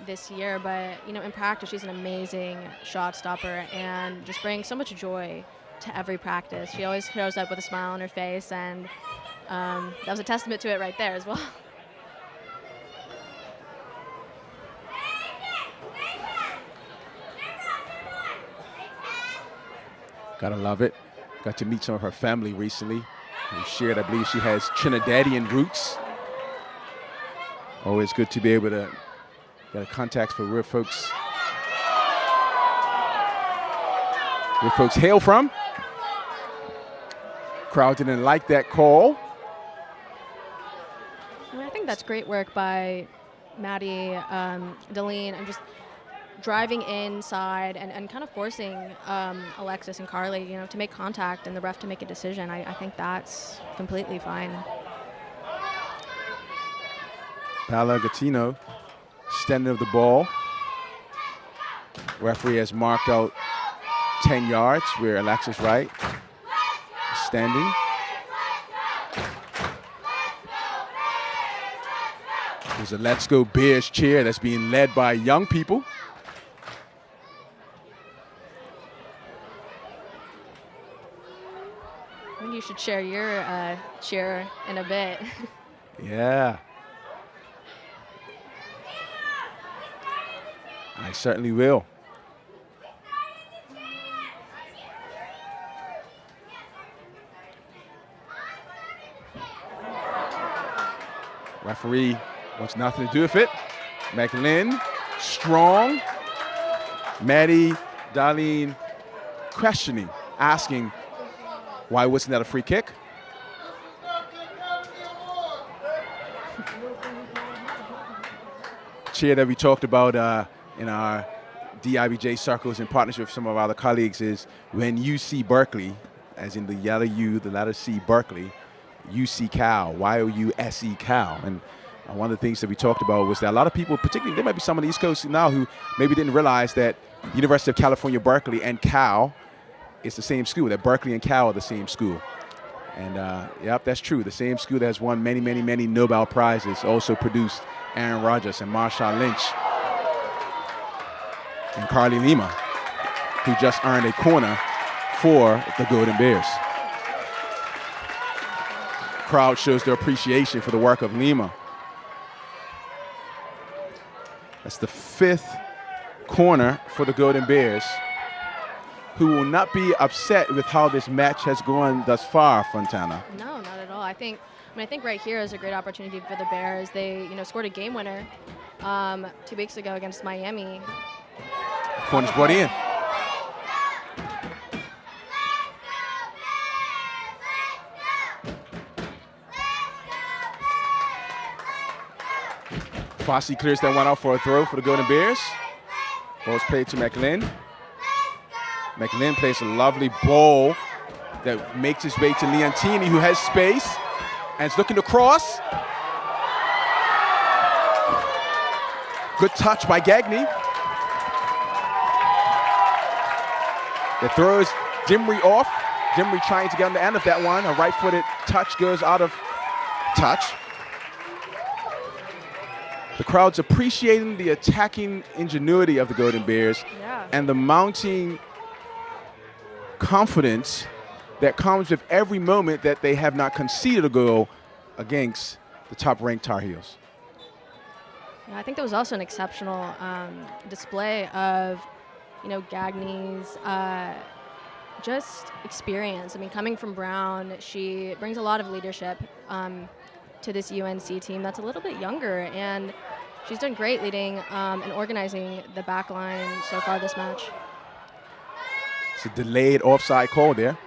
this year, but, in practice, she's an amazing shot stopper and just brings so much joy to every practice. She always shows up with a smile on her face, and that was a testament to it right there as well. Gotta love it. Got to meet some of her family recently. We shared, I believe she has Trinidadian roots. Always good to be able to get a contact for where folks hail from. Crowd didn't like that call. I think that's great work by Maddie, Deline, and just driving inside and kind of forcing Alexis and Carly, to make contact and the ref to make a decision. I think that's completely fine. Paola Gattino standing of the ball. Referee has marked out 10 yards where Alexis Wright is standing. There's a Let's Go Bears cheer that's being led by young people. I think you should share your cheer in a bit. Yeah. I certainly will. Referee wants nothing to do with it. McLean, strong. Maddie, Darlene, questioning, asking, why wasn't that a free kick? Cheer that we talked about in our DIBJ circles in partnership with some of our other colleagues is when you see Berkeley, as in the yellow U, the letter C, Berkeley, UC Cal, YOUSE Cal. And one of the things that we talked about was that a lot of people, particularly there might be some on the East Coast now who maybe didn't realize that University of California, Berkeley and Cal is the same school, that Berkeley and Cal are the same school. And yep, that's true. The same school that has won many, many, many Nobel Prizes also produced Aaron Rodgers and Marshawn Lynch and Carly Lima, who just earned a corner for the Golden Bears. Crowd shows their appreciation for the work of Lima. That's the 5th corner for the Golden Bears, who will not be upset with how this match has gone thus far, Fontana. No, not at all. I think right here is a great opportunity for the Bears. They, scored a game winner 2 weeks ago against Miami. Corner's brought in. Fossey clears that one out for a throw for the Golden Bears. Ball's played to McLean. McLean plays a lovely ball that makes its way to Leontini, who has space and is looking to cross. Good touch by Gagne. The throw is Dimry off. Dimry trying to get on the end of that one. A right-footed touch goes out of touch. The crowd's appreciating the attacking ingenuity of the Golden Bears and the mounting confidence that comes with every moment that they have not conceded a goal against the top-ranked Tar Heels. Yeah, I think there was also an exceptional display of Gagne's just experience. I mean, coming from Brown, she brings a lot of leadership to this UNC team that's a little bit younger, and she's done great leading and organizing the back line so far this match. It's a delayed offside call there.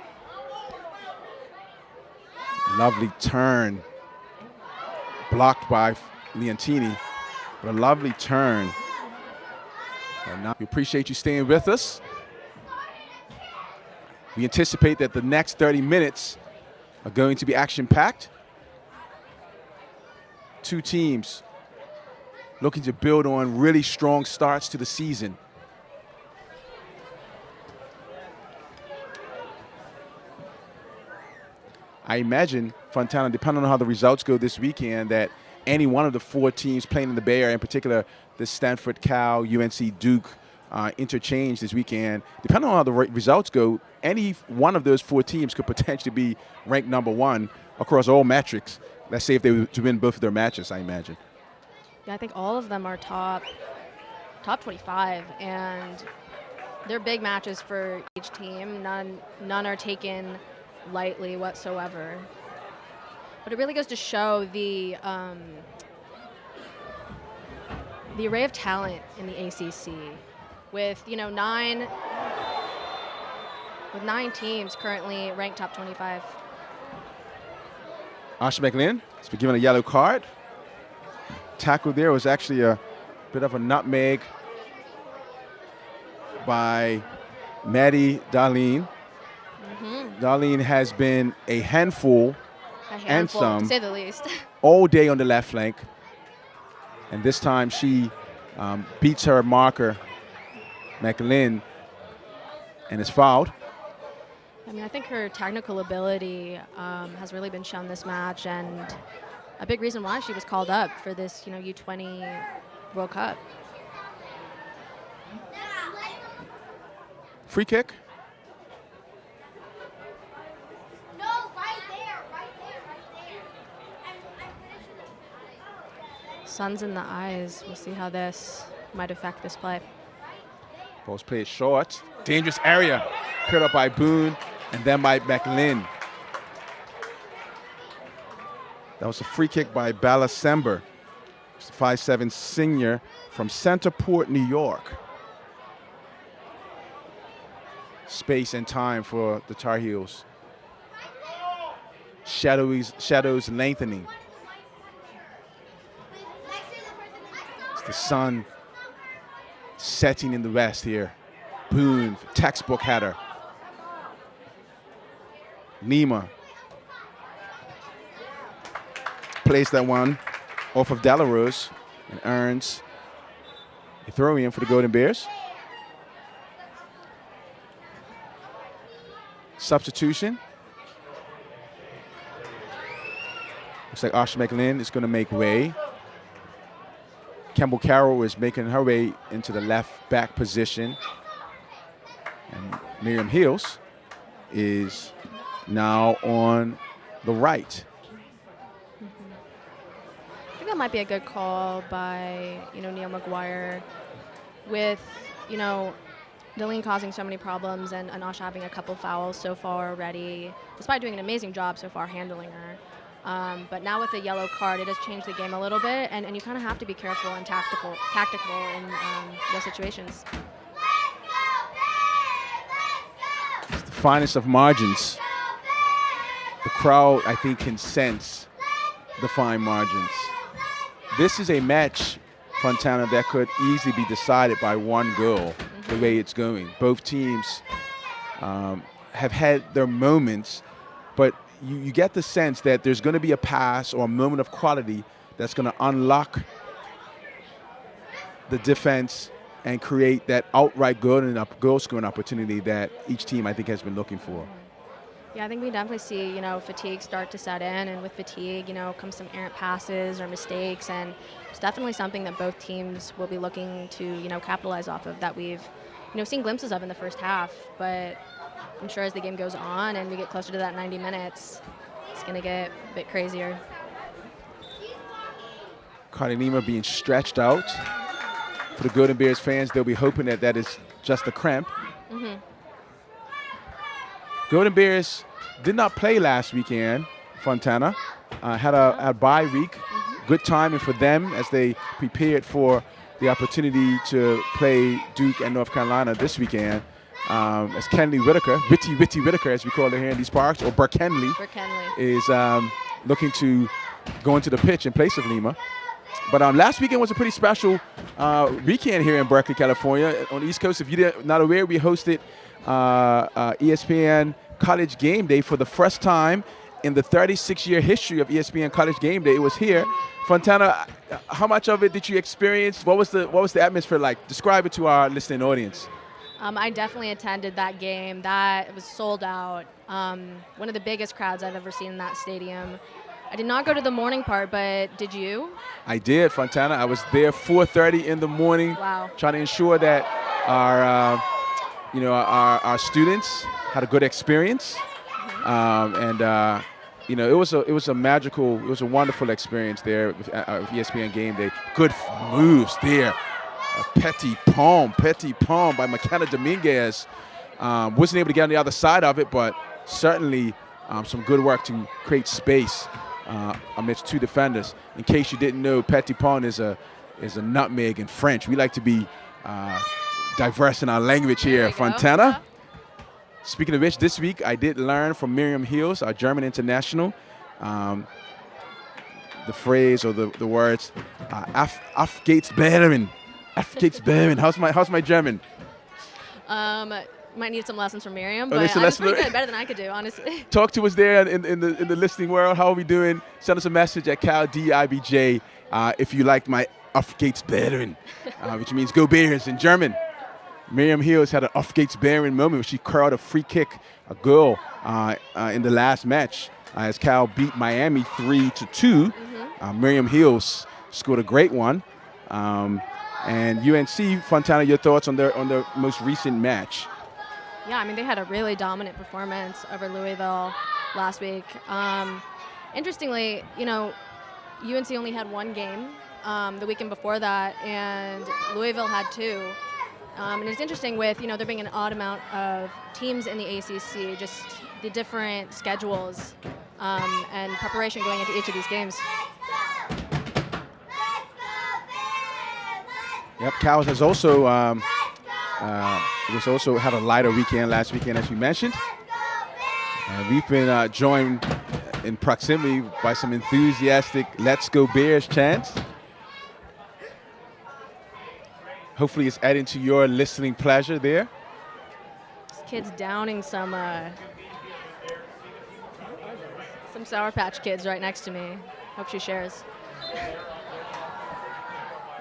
Lovely turn. Blocked by Leontini, but a lovely turn. And now we appreciate you staying with us. We anticipate that the next 30 minutes are going to be action-packed. Two teams looking to build on really strong starts to the season. I imagine, Fontana, depending on how the results go this weekend, that any one of the four teams playing in the Bay Area, in particular the Stanford, Cal, UNC, Duke, interchange this weekend, depending on how the results go, any one of those four teams could potentially be ranked #1 across all metrics. Let's say if they were to win both of their matches, I imagine. Yeah, I think all of them are top 25, and they're big matches for each team. None are taken lightly whatsoever. But it really goes to show the array of talent in the ACC, with 9 teams currently ranked top 25. Asha McLean has been given a yellow card. Tackle there was actually a bit of a nutmeg by Maddie Darlene. Darlene has been a handful and some, to say the least, all day on the left flank. And this time she beats her marker, McLean, and is fouled. I mean, I think her technical ability has really been shown this match, and a big reason why she was called up for this, U20 World Cup. Free kick. Sun's in the eyes. We'll see how this might affect this play. Post play short. Dangerous area. Cleared up by Boone and then by McLean. That was a free kick by Bala Sember, 5'7" senior from Centerport, New York. Space and time for the Tar Heels. Shadows lengthening. It's the sun setting in the west here. Boone, textbook header. Lima plays that one off of Delarose and earns a throw-in for the Golden Bears. Substitution. Looks like Asha McLean is going to make way. Campbell Carroll is making her way into the left back position. And Miriam Hills is now on the right. I think that might be a good call by, Neil McGuire, with, Deline causing so many problems and Asha having a couple fouls so far already, despite doing an amazing job so far handling her. But now with the yellow card, it has changed the game a little bit, and you kind of have to be careful and tactical in those situations. It's the finest of margins. The crowd, I think, can sense the fine margins. This is a match, Fontana, that could easily be decided by one goal, the way it's going. Both teams have had their moments, but you get the sense that there's going to be a pass or a moment of quality that's going to unlock the defense and create that outright goal scoring opportunity that each team, I think, has been looking for. Yeah, I think we definitely see, fatigue start to set in, and with fatigue, comes some errant passes or mistakes, and it's definitely something that both teams will be looking to, capitalize off of, that we've, seen glimpses of in the first half. But I'm sure as the game goes on and we get closer to that 90 minutes, it's going to get a bit crazier. Cardi Lima being stretched out for the Golden Bears fans, they'll be hoping that that is just a cramp. Golden Bears did not play last weekend, Fontana. Had a bye week. Good timing for them as they prepared for the opportunity to play Duke and North Carolina this weekend. As Kenley Whitaker, Witty Whitaker as we call it here in these parks, or Burke Kenley, is looking to go into the pitch in place of Lima. But last weekend was a pretty special weekend here in Berkeley, California. On the East Coast, if you're not aware, we hosted ESPN College Game Day for the first time in the 36-year history of ESPN College Game Day. It was here. Fontana, how much of it did you experience? What was the atmosphere like? Describe it to our listening audience. I definitely attended that game. It was sold out. One of the biggest crowds I've ever seen in that stadium. I did not go to the morning part, but did you? I did, Fontana. I was there 4:30 in the morning. Wow. Trying to ensure that our students had a good experience. It was a wonderful experience there with ESPN Game Day. Good moves there. A petty palm by McKenna Dominguez. Wasn't able to get on the other side of it, but certainly some good work to create space amidst two defenders. In case you didn't know, petit pawn is a nutmeg in French. We like to be diverse in our language here, Fontana. Speaking of which, this week I did learn from Miriam Hills, our German international, the phrase or the words "Auf geht's Bären." Auf geht's Bären. How's my German? Might need some lessons from Miriam, but I was pretty good, better than I could do, honestly. Talk to us there in the listening world. How are we doing? Send us a message at CalDIBJ if you liked my Auf geht's Bären, which means go Bears in German. Miriam Hills had an Auf geht's Bären moment where she curled a free kick, a goal in the last match as Cal beat Miami 3-2. Miriam Hills scored a great one. And UNC, Fontana, your thoughts on their most recent match? Yeah, I mean, they had a really dominant performance over Louisville last week. Interestingly, UNC only had one game the weekend before that, and Louisville had two. And it's interesting with, there being an odd amount of teams in the ACC, just the different schedules and preparation going into each of these games. Yep, Cal has also had a lighter weekend last weekend, as we mentioned. And we've been joined in proximity by some enthusiastic "Let's Go Bears" chants. Hopefully it's adding to your listening pleasure there. This kid's downing some Sour Patch Kids right next to me. Hope she shares.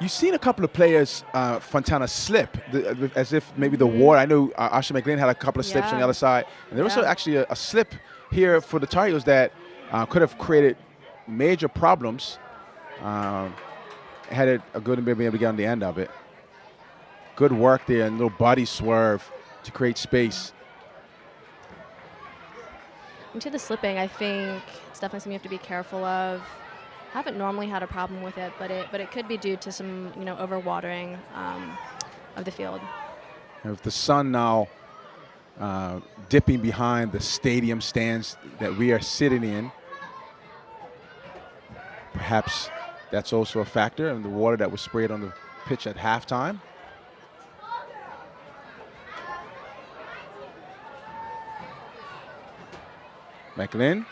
You've seen a couple of players, Fontana, slip, as if maybe the water. I know Asha McLean had a couple of slips on the other side. And there was also actually a slip here for the Tar Heels that could have created major problems had a good and been able to get on the end of it. Good work there and a little body swerve to create space. Into the slipping, I think it's definitely something you have to be careful of. Haven't normally had a problem with it, but it could be due to some overwatering of the field. With the sun now dipping behind the stadium stands that we are sitting in, perhaps that's also a factor, and the water that was sprayed on the pitch at halftime. McLean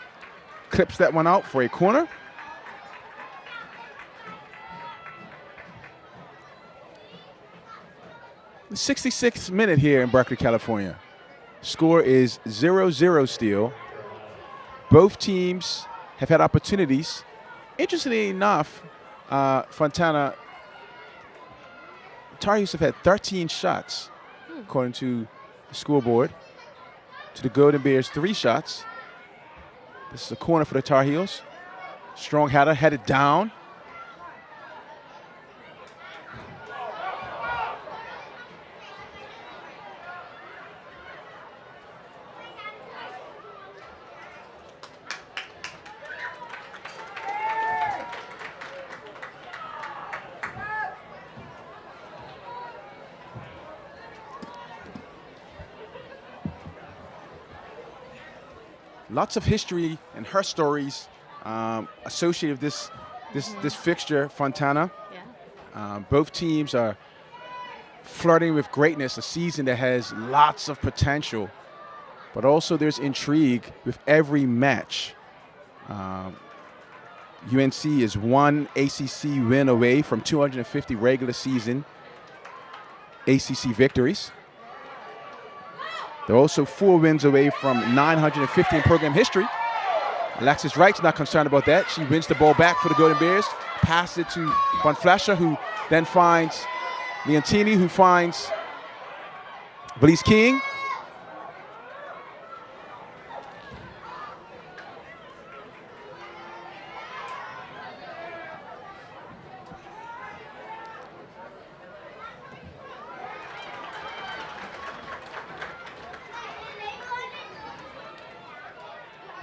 clips that one out for a corner. The 66th minute here in Berkeley, California. Score is 0-0 still. Both teams have had opportunities. Interestingly enough, Fontana, Tar Heels have had 13 shots, according to the scoreboard. To the Golden Bears, 3 shots. This is a corner for the Tar Heels. Strong header, headed down. lots of history and her stories associated with this fixture, Fontana. Yeah. Both teams are flirting with greatness, a season that has lots of potential, but also there's intrigue with every match. UNC is one ACC win away from 250 regular season ACC victories. They're also 4 wins away from 950 in program history. Alexis Wright's not concerned about that. She wins the ball back for the Golden Bears, passes it to Von Fleischer, who then finds Leontini, who finds Valise King.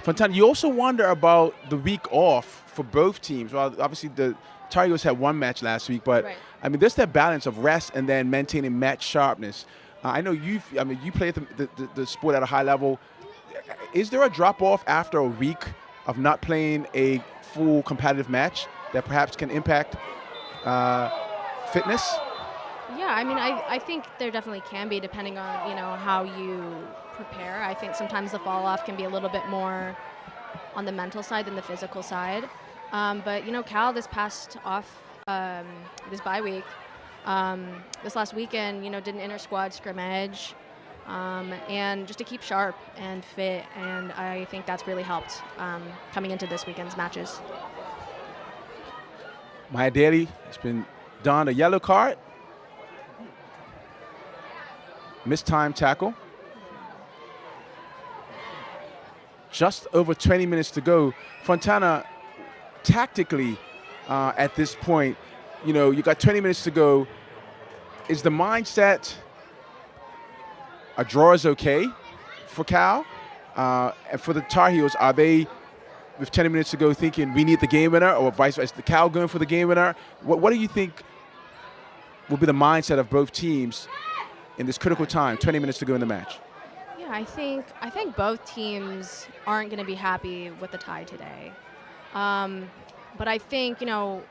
Fontana, you also wonder about the week off for both teams. Well, obviously the Tar Heels had one match last week, but Right. I mean, there's that balance of rest and then maintaining match sharpness. I know you play the sport at a high level. Is there a drop off after a week of not playing a full competitive match that perhaps can impact fitness? Yeah, I mean, I think there definitely can be, depending on, how you prepare. I think sometimes the fall off can be a little bit more on the mental side than the physical side. But, Cal this past off, this bye week, this last weekend, did an inter-squad scrimmage, and just to keep sharp and fit, and I think that's really helped coming into this weekend's matches. Maya Daly has been donned a yellow card. Missed-time tackle. Just over 20 minutes to go. Fontana, tactically, at this point, you got 20 minutes to go. Is the mindset a draw is okay for Cal? And for the Tar Heels, are they, with 20 minutes to go, thinking we need the game winner, or vice versa? Is the Cal going for the game winner? What do you think will be the mindset of both teams in this critical time, 20 minutes to go in the match? Yeah, I think both teams aren't going to be happy with the tie today. But I think, for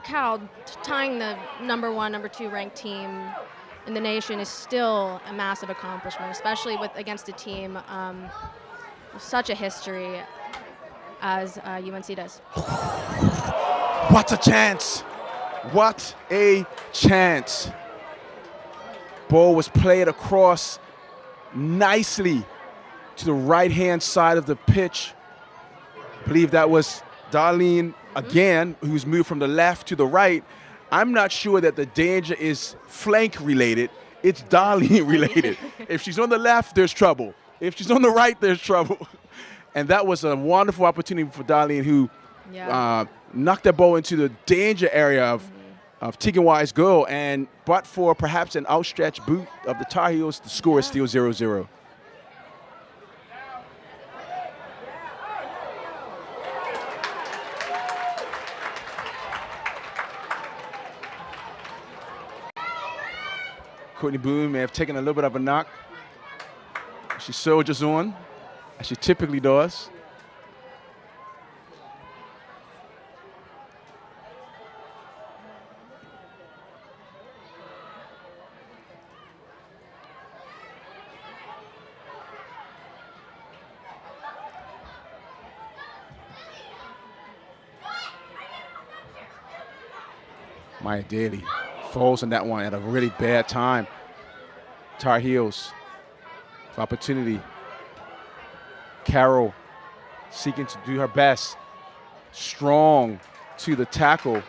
Cal, tying the number 1, number 2 ranked team in the nation is still a massive accomplishment, especially against a team with such a history as UNC does. What a chance! What a chance! Ball was played across nicely to the right-hand side of the pitch. I believe that was Darlene again, who's moved from the left to the right. I'm not sure that the danger is flank-related. It's Darlene related. If she's on the left, there's trouble. If she's on the right, there's trouble. And that was a wonderful opportunity for Darlene, who knocked that ball into the danger area of Tegan Wise' goal, but for perhaps an outstretched boot of the Tar Heels, the score is still 0-0. Courtney Boone may have taken a little bit of a knock. She soldiers on, as she typically does. Maya Daly falls on that one at a really bad time. Tar Heels for opportunity. Carroll seeking to do her best. Strong to the tackle.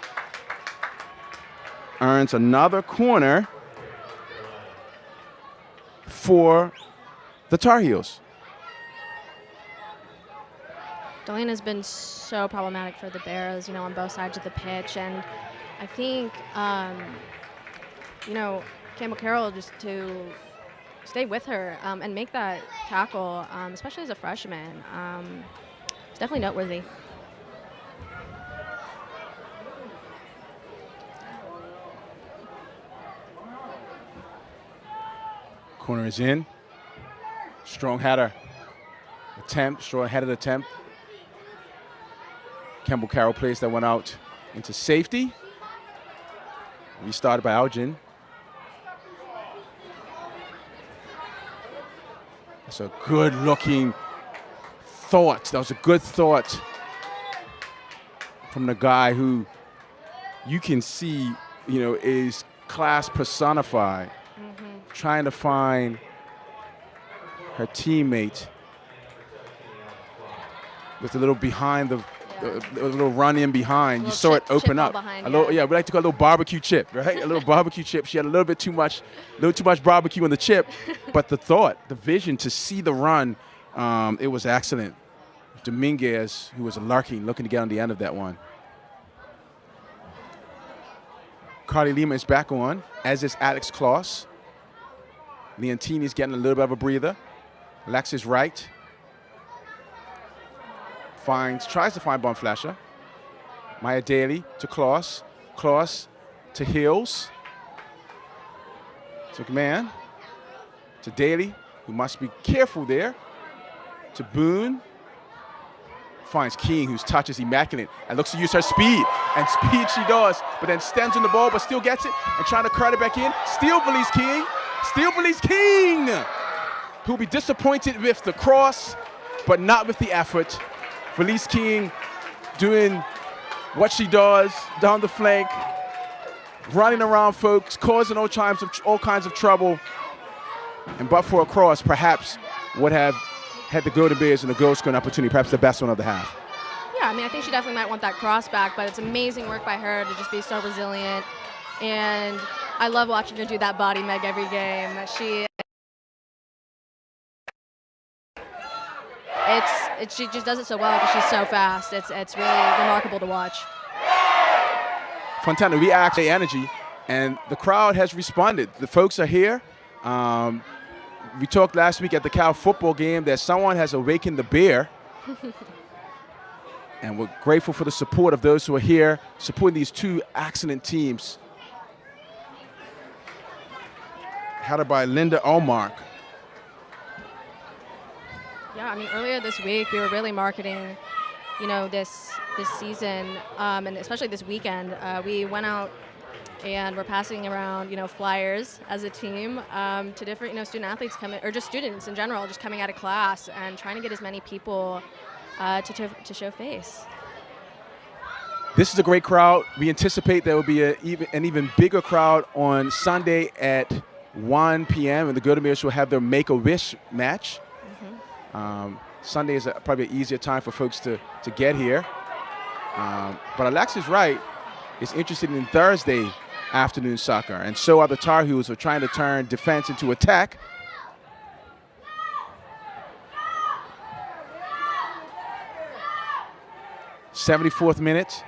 Earns another corner for the Tar Heels. Darlene has been so problematic for the Bears, on both sides of the pitch, and I think, Campbell Carroll, just to stay with her and make that tackle, especially as a freshman, it's definitely noteworthy. Corner is in. Strong header attempt, short-headed attempt. Kemble Carroll plays that one out into safety. Restarted by Algin. That's a good-looking thought. That was a good thought from the guy who you can see, is class personified, trying to find her teammate with a little behind the a little run in behind. You saw it open up. Behind, we like to call it a little barbecue chip, right? A little barbecue chip. She had a little too much barbecue on the chip, but the thought, the vision to see the run, it was excellent. Dominguez, who was lurking, looking to get on the end of that one. Carly Lima is back on, as is Alex Kloss. Leontini's getting a little bit of a breather. Alexis Wright tries to find Bonflasher. Maya Daly to Kloss. Kloss to Hills. To Command. To Daly, who must be careful there. To Boone. Finds King, whose touch is immaculate, and looks to use her speed. And speed she does, but then stands on the ball, but still gets it, and trying to curl it back in. Steal Valise King. Steal Valise King, who'll be disappointed with the cross, but not with the effort. Valise King doing what she does down the flank, running around folks, causing all kinds of trouble. And but for a cross, perhaps would have had the Golden Bears and the goal scoring opportunity, perhaps the best one of the half. Yeah, I think she definitely might want that cross back, but it's amazing work by her to just be so resilient. And I love watching her do that body meg every game. She just does it so well because she's so fast. It's really remarkable to watch. Fontana reacts to energy, and the crowd has responded. The folks are here. We talked last week at the Cal football game that someone has awakened the bear. And we're grateful for the support of those who are here supporting these two excellent teams. Headed by Linda Allmark. Yeah, earlier this week we were really marketing, this season, and especially this weekend. We went out and we're passing around, flyers as a team to different, student athletes coming, or just students in general, just coming out of class and trying to get as many people to show face. This is a great crowd. We anticipate there will be an even bigger crowd on Sunday at 1 p.m. and the Golden Bears will have their Make-A-Wish match. Sunday is probably an easier time for folks to get here. But Alexis Wright is interested in Thursday afternoon soccer, and so are the Tar Heels, who are trying to turn defense into attack. '74th minute.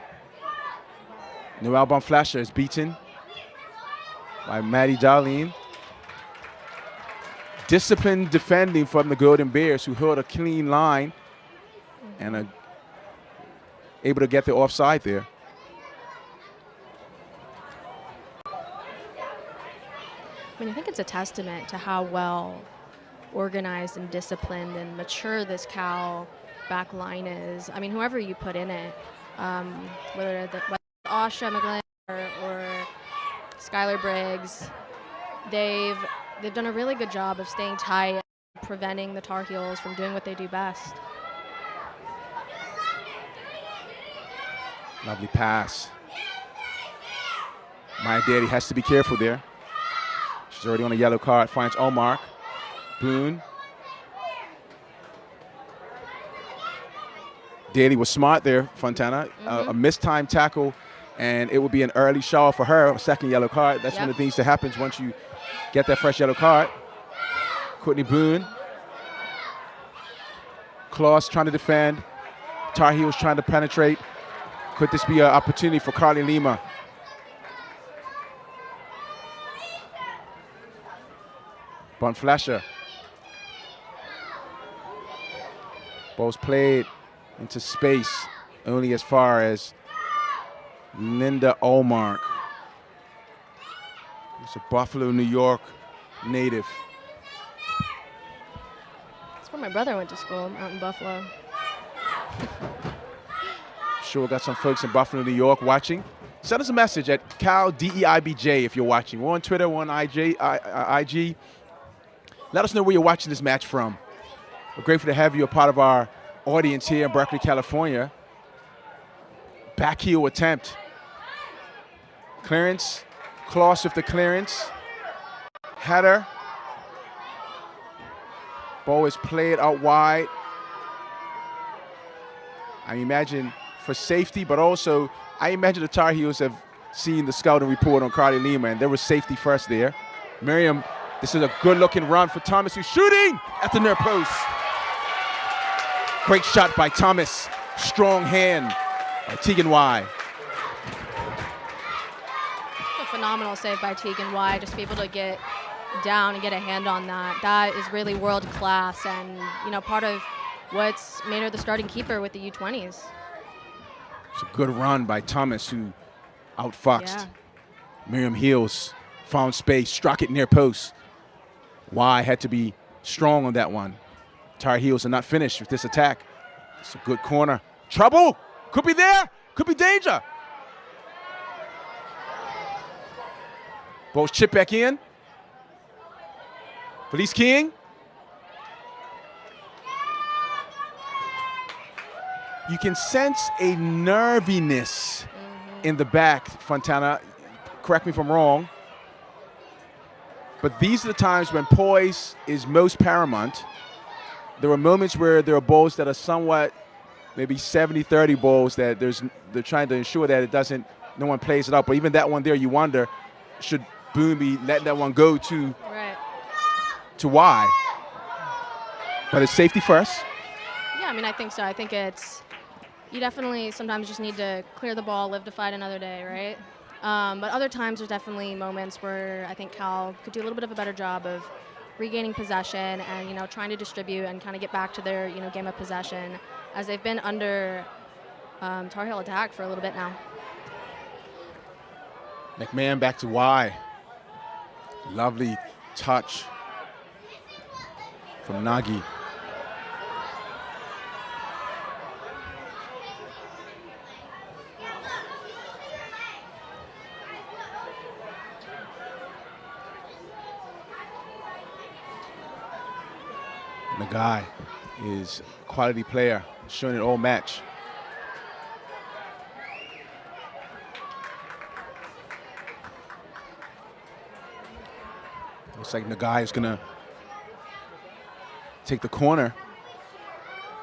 Noelle Bonflasher is beaten by Maddie Darlene. Disciplined defending from the Golden Bears, who held a clean line and are able to get the offside there. I think it's a testament to how well organized and disciplined and mature this Cal back line is. Whoever you put in it, whether Asha McGlynn or Skylar Briggs, they've done a really good job of staying tight and preventing the Tar Heels from doing what they do best. Lovely pass. Maya Daly has to be careful there. She's already on a yellow card, finds Allmark. Boone. Daly was smart there, Fontana. A mistimed tackle, and it will be an early shower for her, a second yellow card. That's one of the things that happens once you get that fresh yellow card. Courtney Boone. Kloss trying to defend. Tar Heels trying to penetrate. Could this be an opportunity for Carly Lima? Bonflasher. Ball's played into space, only as far as Linda Allmark. It's a Buffalo, New York native. It's from my brother went to school out in Buffalo. Sure, we got some folks in Buffalo, New York watching. Send us a message at Cal DEIBJ if you're watching. We're on Twitter, we're on IG. Let us know where you're watching this match from. We're grateful to have you a part of our audience here in Berkeley, California. Back heel attempt. Clearance. Kloss with the clearance. Header. Ball is played out wide. I imagine for safety, but also I imagine the Tar Heels have seen the scouting report on Carly Lima, and there was safety first there. Miriam, this is a good-looking run for Thomas, who's shooting at the near post. Great shot by Thomas. Strong hand by Tegan Y. A phenomenal save by Tegan Y. Just to be able to get down and get a hand on that. That is really world class, and part of what's made her the starting keeper with the U20s. It's a good run by Thomas, who outfoxed. Yeah. Miriam Heels found space, struck it near post. Y had to be strong on that one. Tar Heels are not finished with this attack. It's a good corner. Trouble! Could be there! Could be danger! Ball's chipped back in. Felice King. You can sense a nerviness in the back, Fontana. Correct me if I'm wrong. But these are the times when poise is most paramount. There are moments where there are balls that are somewhat maybe 70-30 balls that they're trying to ensure that no one plays it up. But even that one there, you wonder, should Boone be letting that one go to Y? But it's safety first. Yeah, I think so. I think you definitely sometimes just need to clear the ball, live to fight another day, right? But other times there's definitely moments where I think Cal could do a little bit of a better job of regaining possession and trying to distribute and kind of get back to their game of possession, as they've been under Tar Heel attack for a little bit now. McMahon back to Y. Lovely touch from Nagy. Nagai is a quality player, showing it all match. Looks like Nagai is gonna take the corner.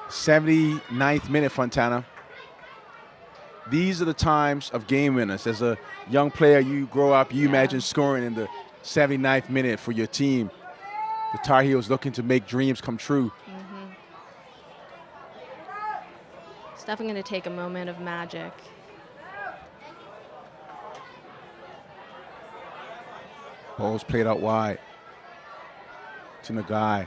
79th minute, Fontana. These are the times of game winners. As a young player, you grow up, you imagine scoring in the 79th minute for your team. The Tar Heels looking to make dreams come true. It's definitely going to take a moment of magic. Ball's played out wide to Nagai.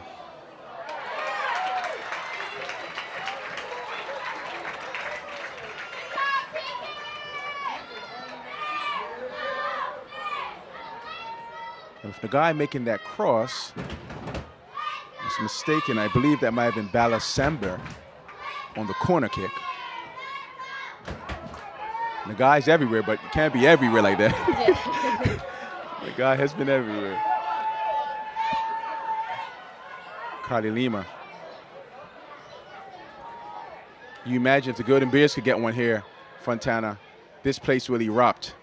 And if Nagai making that cross, was mistaken, I believe that might have been Balasember on the corner kick. Nagai's everywhere, but you can't be everywhere like that. Yeah. The guy has been everywhere. Carly Lima. You imagine if the Golden Bears could get one here, Fontana, this place will erupt.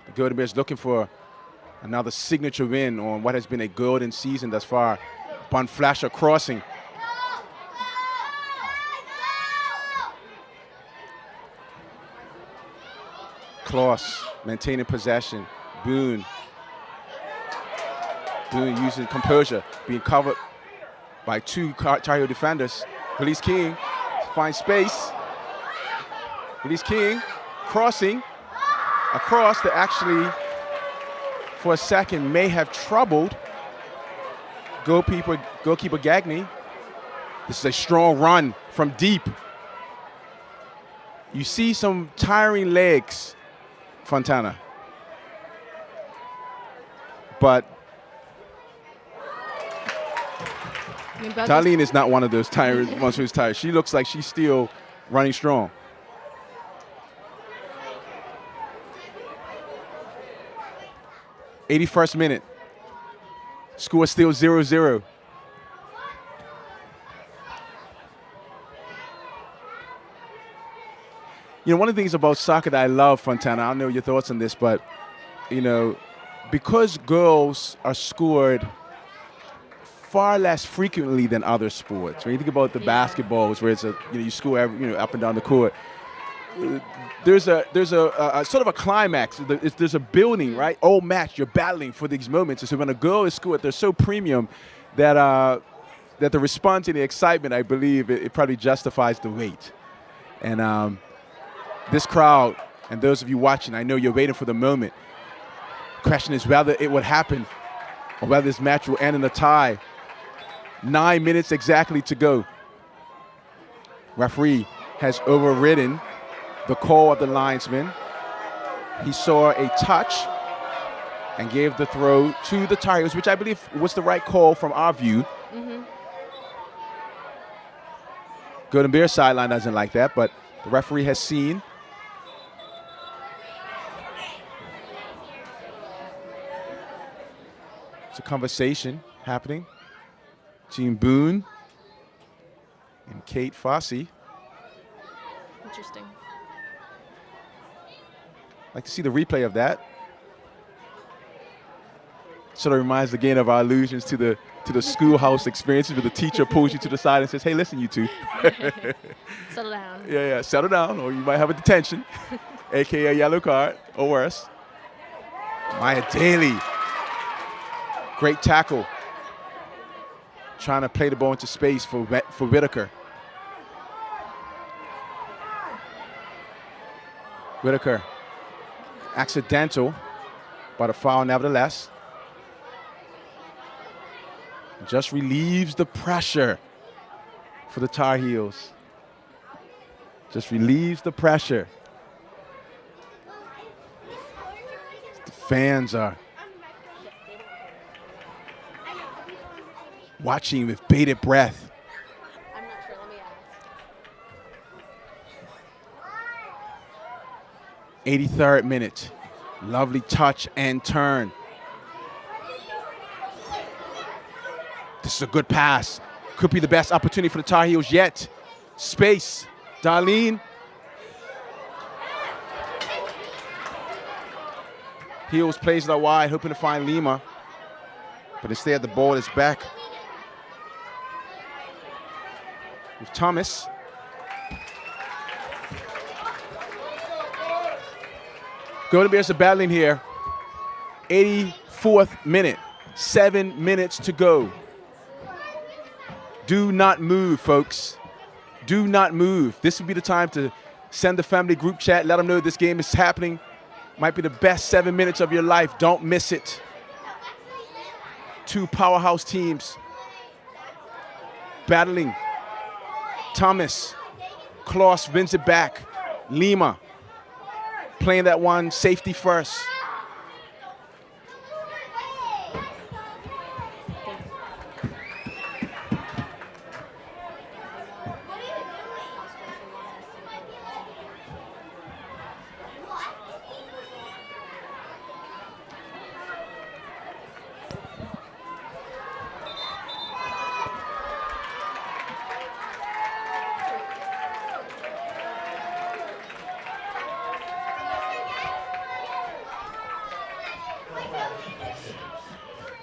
The Golden Bears looking for another signature win on what has been a golden season thus far. Bun Flasher crossing. Kloss maintaining possession. Boone using composure, being covered by two Tar Heel defenders. Felice King finds space. Felice King crossing across that actually, for a second, may have troubled goalkeeper Gagne. This is a strong run from deep. You see some tiring legs, Fontana. But I mean, both Darlene is not one of those tired ones who's tired. She looks like she's still running strong. '81st minute. Score is still 0-0. You know, one of the things about soccer that I love, Fontana, I don't know your thoughts on this, but, you know, because girls are scored far less frequently than other sports. When you think about the basketballs, where it's you score up and down the court, there's a sort of a climax. There's a building, right? All match, you're battling for these moments. And so when a girl is scored, they're so premium that the response and the excitement, I believe, it probably justifies the wait. And this crowd and those of you watching, I know you're waiting for the moment. The question is whether it would happen or whether this match will end in a tie. 9 minutes exactly to go. Referee has overridden the call of the linesman. He saw a touch and gave the throw to the Tar Heels, which I believe was the right call from our view. Golden Bears sideline doesn't like that, but the referee has seen. It's a conversation happening between Boone and Kate Fossey. Interesting. I'd like to see the replay of that. Sort of reminds again of our allusions to the schoolhouse experiences where the teacher pulls you to the side and says, hey, listen, you two. Settle down. Yeah, settle down, or you might have a detention, a.k.a. a yellow card, or worse. Maya Daly. Great tackle. Trying to play the ball into space for Whitaker. Whitaker, accidental, but a foul nevertheless. Just relieves the pressure for the Tar Heels. Just relieves the pressure. The fans are watching with bated breath. I'm not sure. Let me ask. 83rd minute. Lovely touch and turn. This is a good pass. Could be the best opportunity for the Tar Heels yet. Space. Darlene. Heels plays it out wide, hoping to find Lima. But instead the ball is back with Thomas. Golden Bears are battling here. 84th minute. 7 minutes to go. Do not move, folks. Do not move. This would be the time to send the family group chat. Let them know this game is happening. Might be the best 7 minutes of your life. Don't miss it. Two powerhouse teams battling. Thomas. Klaus wins it back. Lima playing that one safety first.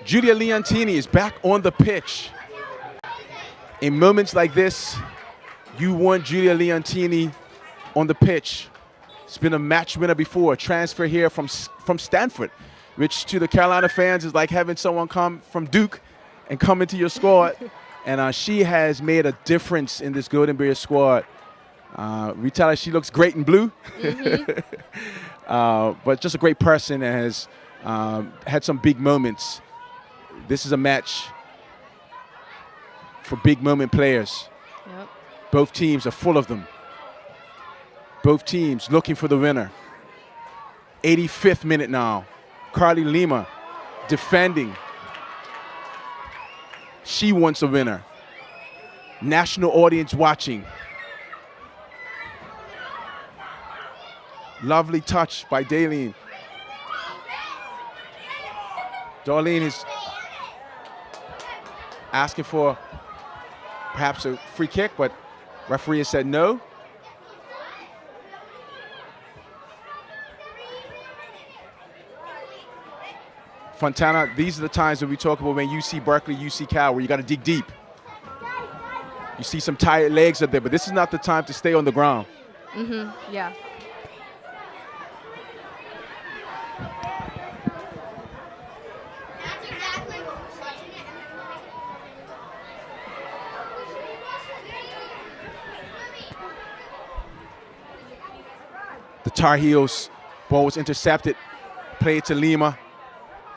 Julia Leontini is back on the pitch. In moments like this, you want Julia Leontini on the pitch. She's been a match winner before, transfer here from Stanford, which to the Carolina fans is like having someone come from Duke and come into your squad. And she has made a difference in this Golden Bears squad. We tell her she looks great in blue. But just a great person and has had some big moments. This is a match for big moment players. Yep. Both teams are full of them. Both teams looking for the winner. 85th minute now. Carly Lima defending. She wants a winner. national audience watching. Lovely touch by Darlene. Darlene is asking for perhaps a free kick, but referee has said no. Fontana, these are the times that we talk about when you see Berkeley, you see Cal, where you got to dig deep. You see some tired legs up there, but this is not the time to stay on the ground. Yeah. The Tar Heels ball was intercepted, played to Lima.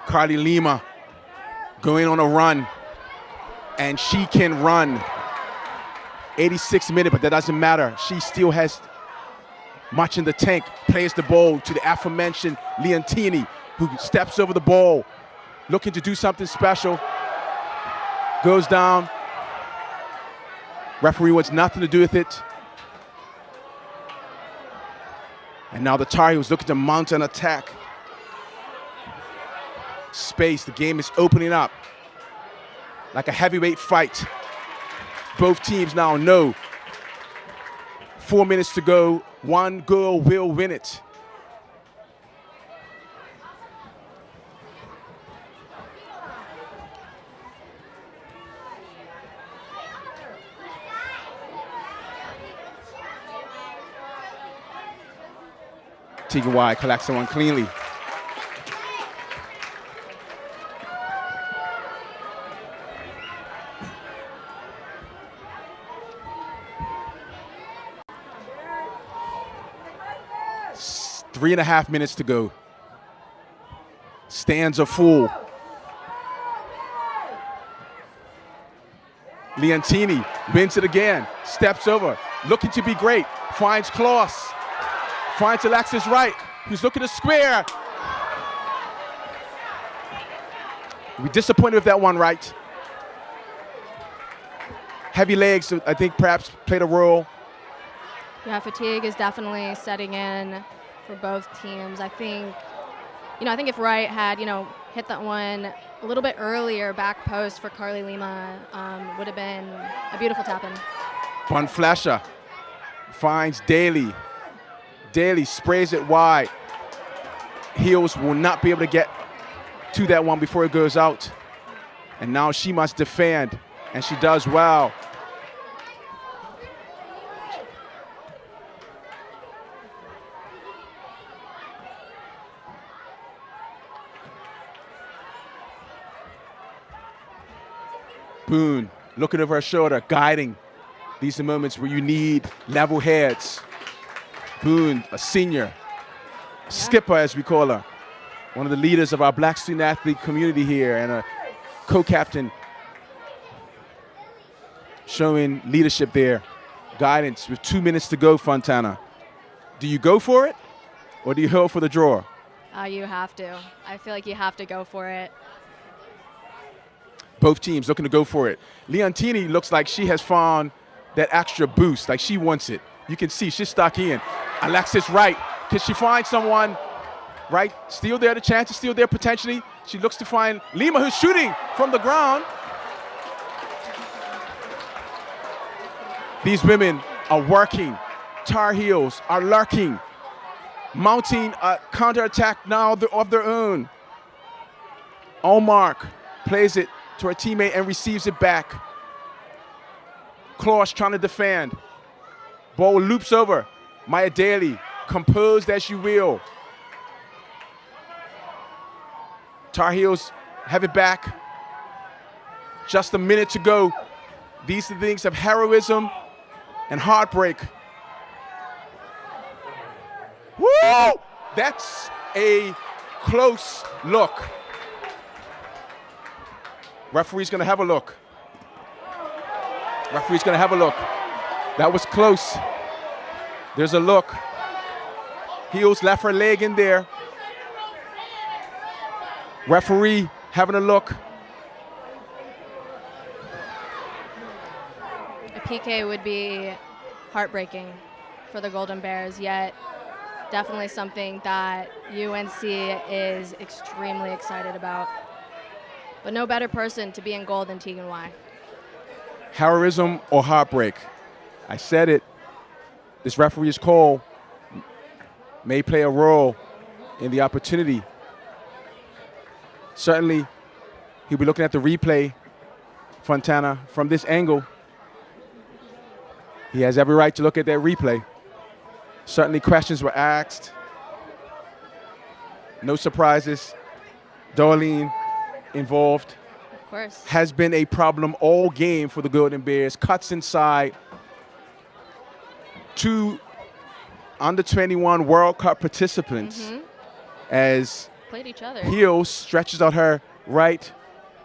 Carly Lima going on a run, and she can run. 86 minutes, but that doesn't matter. She still has much in the tank. Plays the ball to the aforementioned Leontini, who steps over the ball, looking to do something special. Goes down. Referee wants nothing to do with it. And now the Tar Heels looking to mount an attack. Space, the game is opening up like a heavyweight fight. Both teams now know 4 minutes to go. One girl will win it. Tegan White collects the one cleanly. Three and a half minutes to go. Stands are full. Leontini wins it again. Steps over. Looking to be great. Finds Klaus. Finds Alexis Wright, who's looking to square. We're disappointed with that one, Wright. Heavy legs, I think, perhaps played a role. Yeah, fatigue is definitely setting in for both teams. I think if Wright had, hit that one a little bit earlier, back post for Carly Lima, would have been a beautiful tap-in. Von Flasher finds Daly. Daly sprays it wide. Heels will not be able to get to that one before it goes out. And now she must defend, and she does well. Boone looking over her shoulder, guiding. These are the moments where you need level heads. Boone, a senior, skipper as we call her, one of the leaders of our black student athlete community here, and a co-captain, showing leadership there, guidance with 2 minutes to go. Fontana, do you go for it or do you hope for the draw? You have to. I feel like you have to go for it. Both teams looking to go for it. Leontini looks like she has found that extra boost, like she wants it. You can see she's stuck in. Alexis Wright, can she find someone? Wright still there, the chance is still there potentially. She looks to find Lima, who's shooting from the ground. These women are working. Tar Heels are lurking, mounting a counterattack now of their own. Allmark plays it to her teammate and receives it back. Klaus trying to defend. Ball loops over. Maya Daly, composed as you will. Tar Heels have it back. Just a minute to go. These are things of heroism and heartbreak. Woo! That's a close look. Referee's gonna have a look. Referee's gonna have a look. That was close. There's a look. Heels left her leg in there. Referee having a look. PK would be heartbreaking for the Golden Bears, yet definitely something that UNC is extremely excited about. But no better person to be in goal than Tegan Y. Heroism or heartbreak? I said it. This referee's call may play a role in the opportunity. Certainly, he'll be looking at the replay, Fontana, from this angle. He has every right to look at that replay. Certainly, questions were asked. No surprises. Darlene involved. Of course. Has been a problem all game for the Golden Bears. Cuts inside. 2 under-21 World Cup participants as played each other. Heels stretches out her right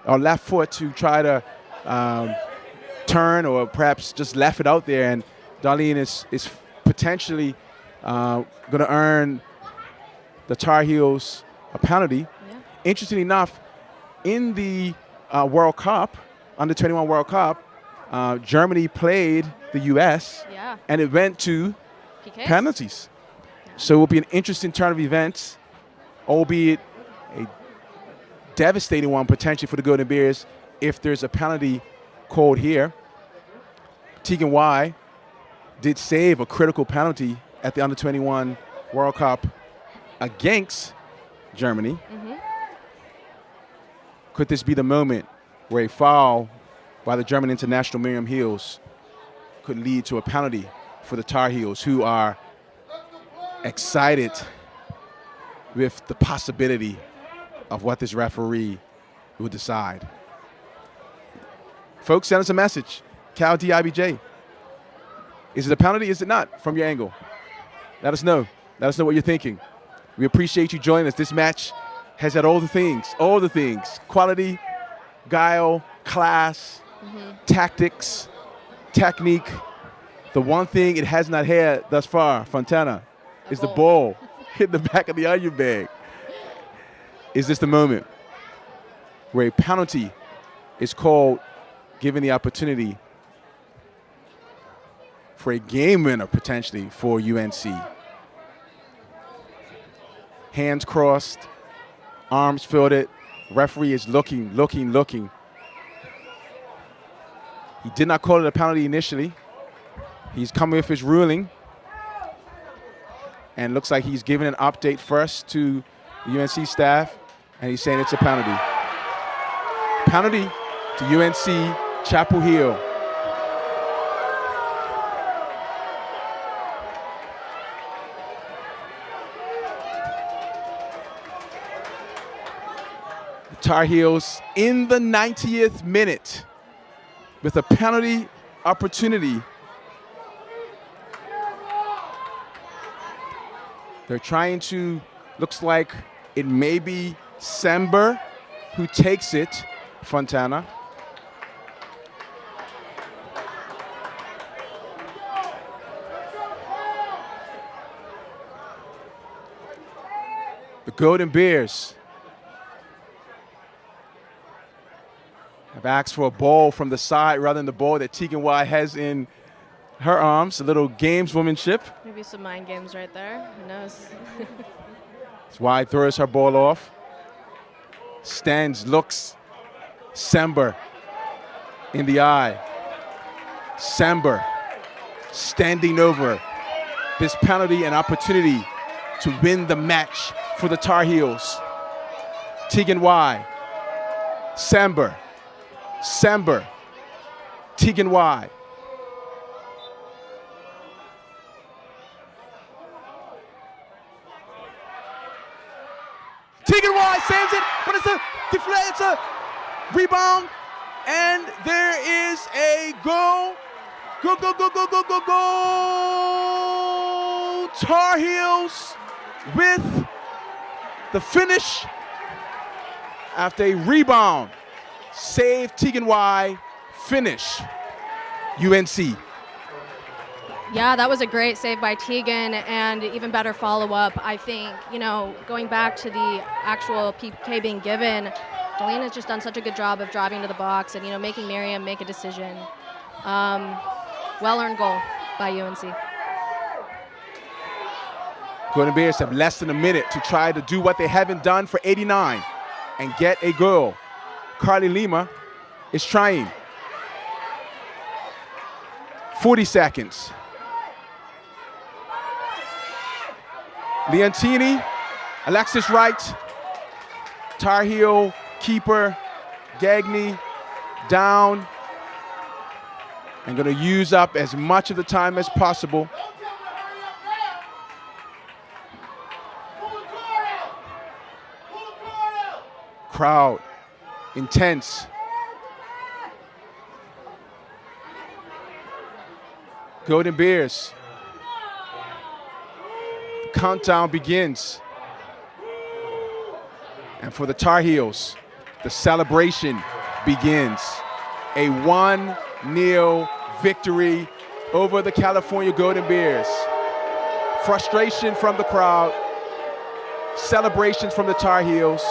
or left foot to try to turn or perhaps just left it out there, and Darlene is potentially going to earn the Tar Heels a penalty. Yeah. Interestingly enough, in the World Cup, under-21 World Cup, Germany played the U.S. Yeah. and it went to PKs. penalties. So it will be an interesting turn of events, albeit a devastating one potentially for the Golden Bears if there's a penalty called here. Tegan Y did save a critical penalty at the under-21 World Cup against Germany. Could this be the moment where a foul by the German international Miriam Heels could lead to a penalty for the Tar Heels, who are excited with the possibility of what this referee will decide? Folks, send us a message. Cal DIBJ. Is it a penalty? Is it not? From your angle. Let us know. Let us know what you're thinking. We appreciate you joining us. This match has had all the things. Quality, guile, class, tactics, technique. The one thing it has not had thus far, Fontana, is the ball hit the back of the onion bag. Is this the moment where a penalty is called, given the opportunity for a game winner potentially for UNC? Hands crossed, arms fielded, referee is looking. He did not call it a penalty initially. He's coming with his ruling. And looks like he's giving an update first to the UNC staff, and he's saying it's a penalty. Penalty to UNC Chapel Hill. The Tar Heels in the 90th minute with a penalty opportunity. They're trying to, looks like it may be Sember who takes it, Fontana. The Golden Bears have asked for a ball from the side rather than the ball that Tegan Y has in her arms. A little gameswomanship. Maybe some mind games right there. Who knows? That's why throws her ball off. Stands, looks Sember in the eye. Sember standing over this penalty and opportunity to win the match for the Tar Heels. Tegan Y. Sember. Tegan Y. Tegan Y saves it, but it's a deflect, it's a rebound, and there is a goal. Go. Tar Heels with the finish after a rebound. Save Tegan Y, finish UNC. Yeah, that was a great save by Tegan, and even better follow-up. I think, going back to the actual PK being given, Darlene has just done such a good job of driving to the box and, making Miriam make a decision. Well-earned goal by UNC. Golden Bears have less than a minute to try to do what they haven't done for 89 and get a goal. Carly Lima is trying. 40 seconds. Leontini, Alexis Wright, Tar Heel keeper, Gagne down, and going to use up as much of the time as possible. Crowd, intense. Golden Bears. The countdown begins. And for the Tar Heels, the celebration begins. A 1-0 victory over the California Golden Bears. Frustration from the crowd, celebrations from the Tar Heels.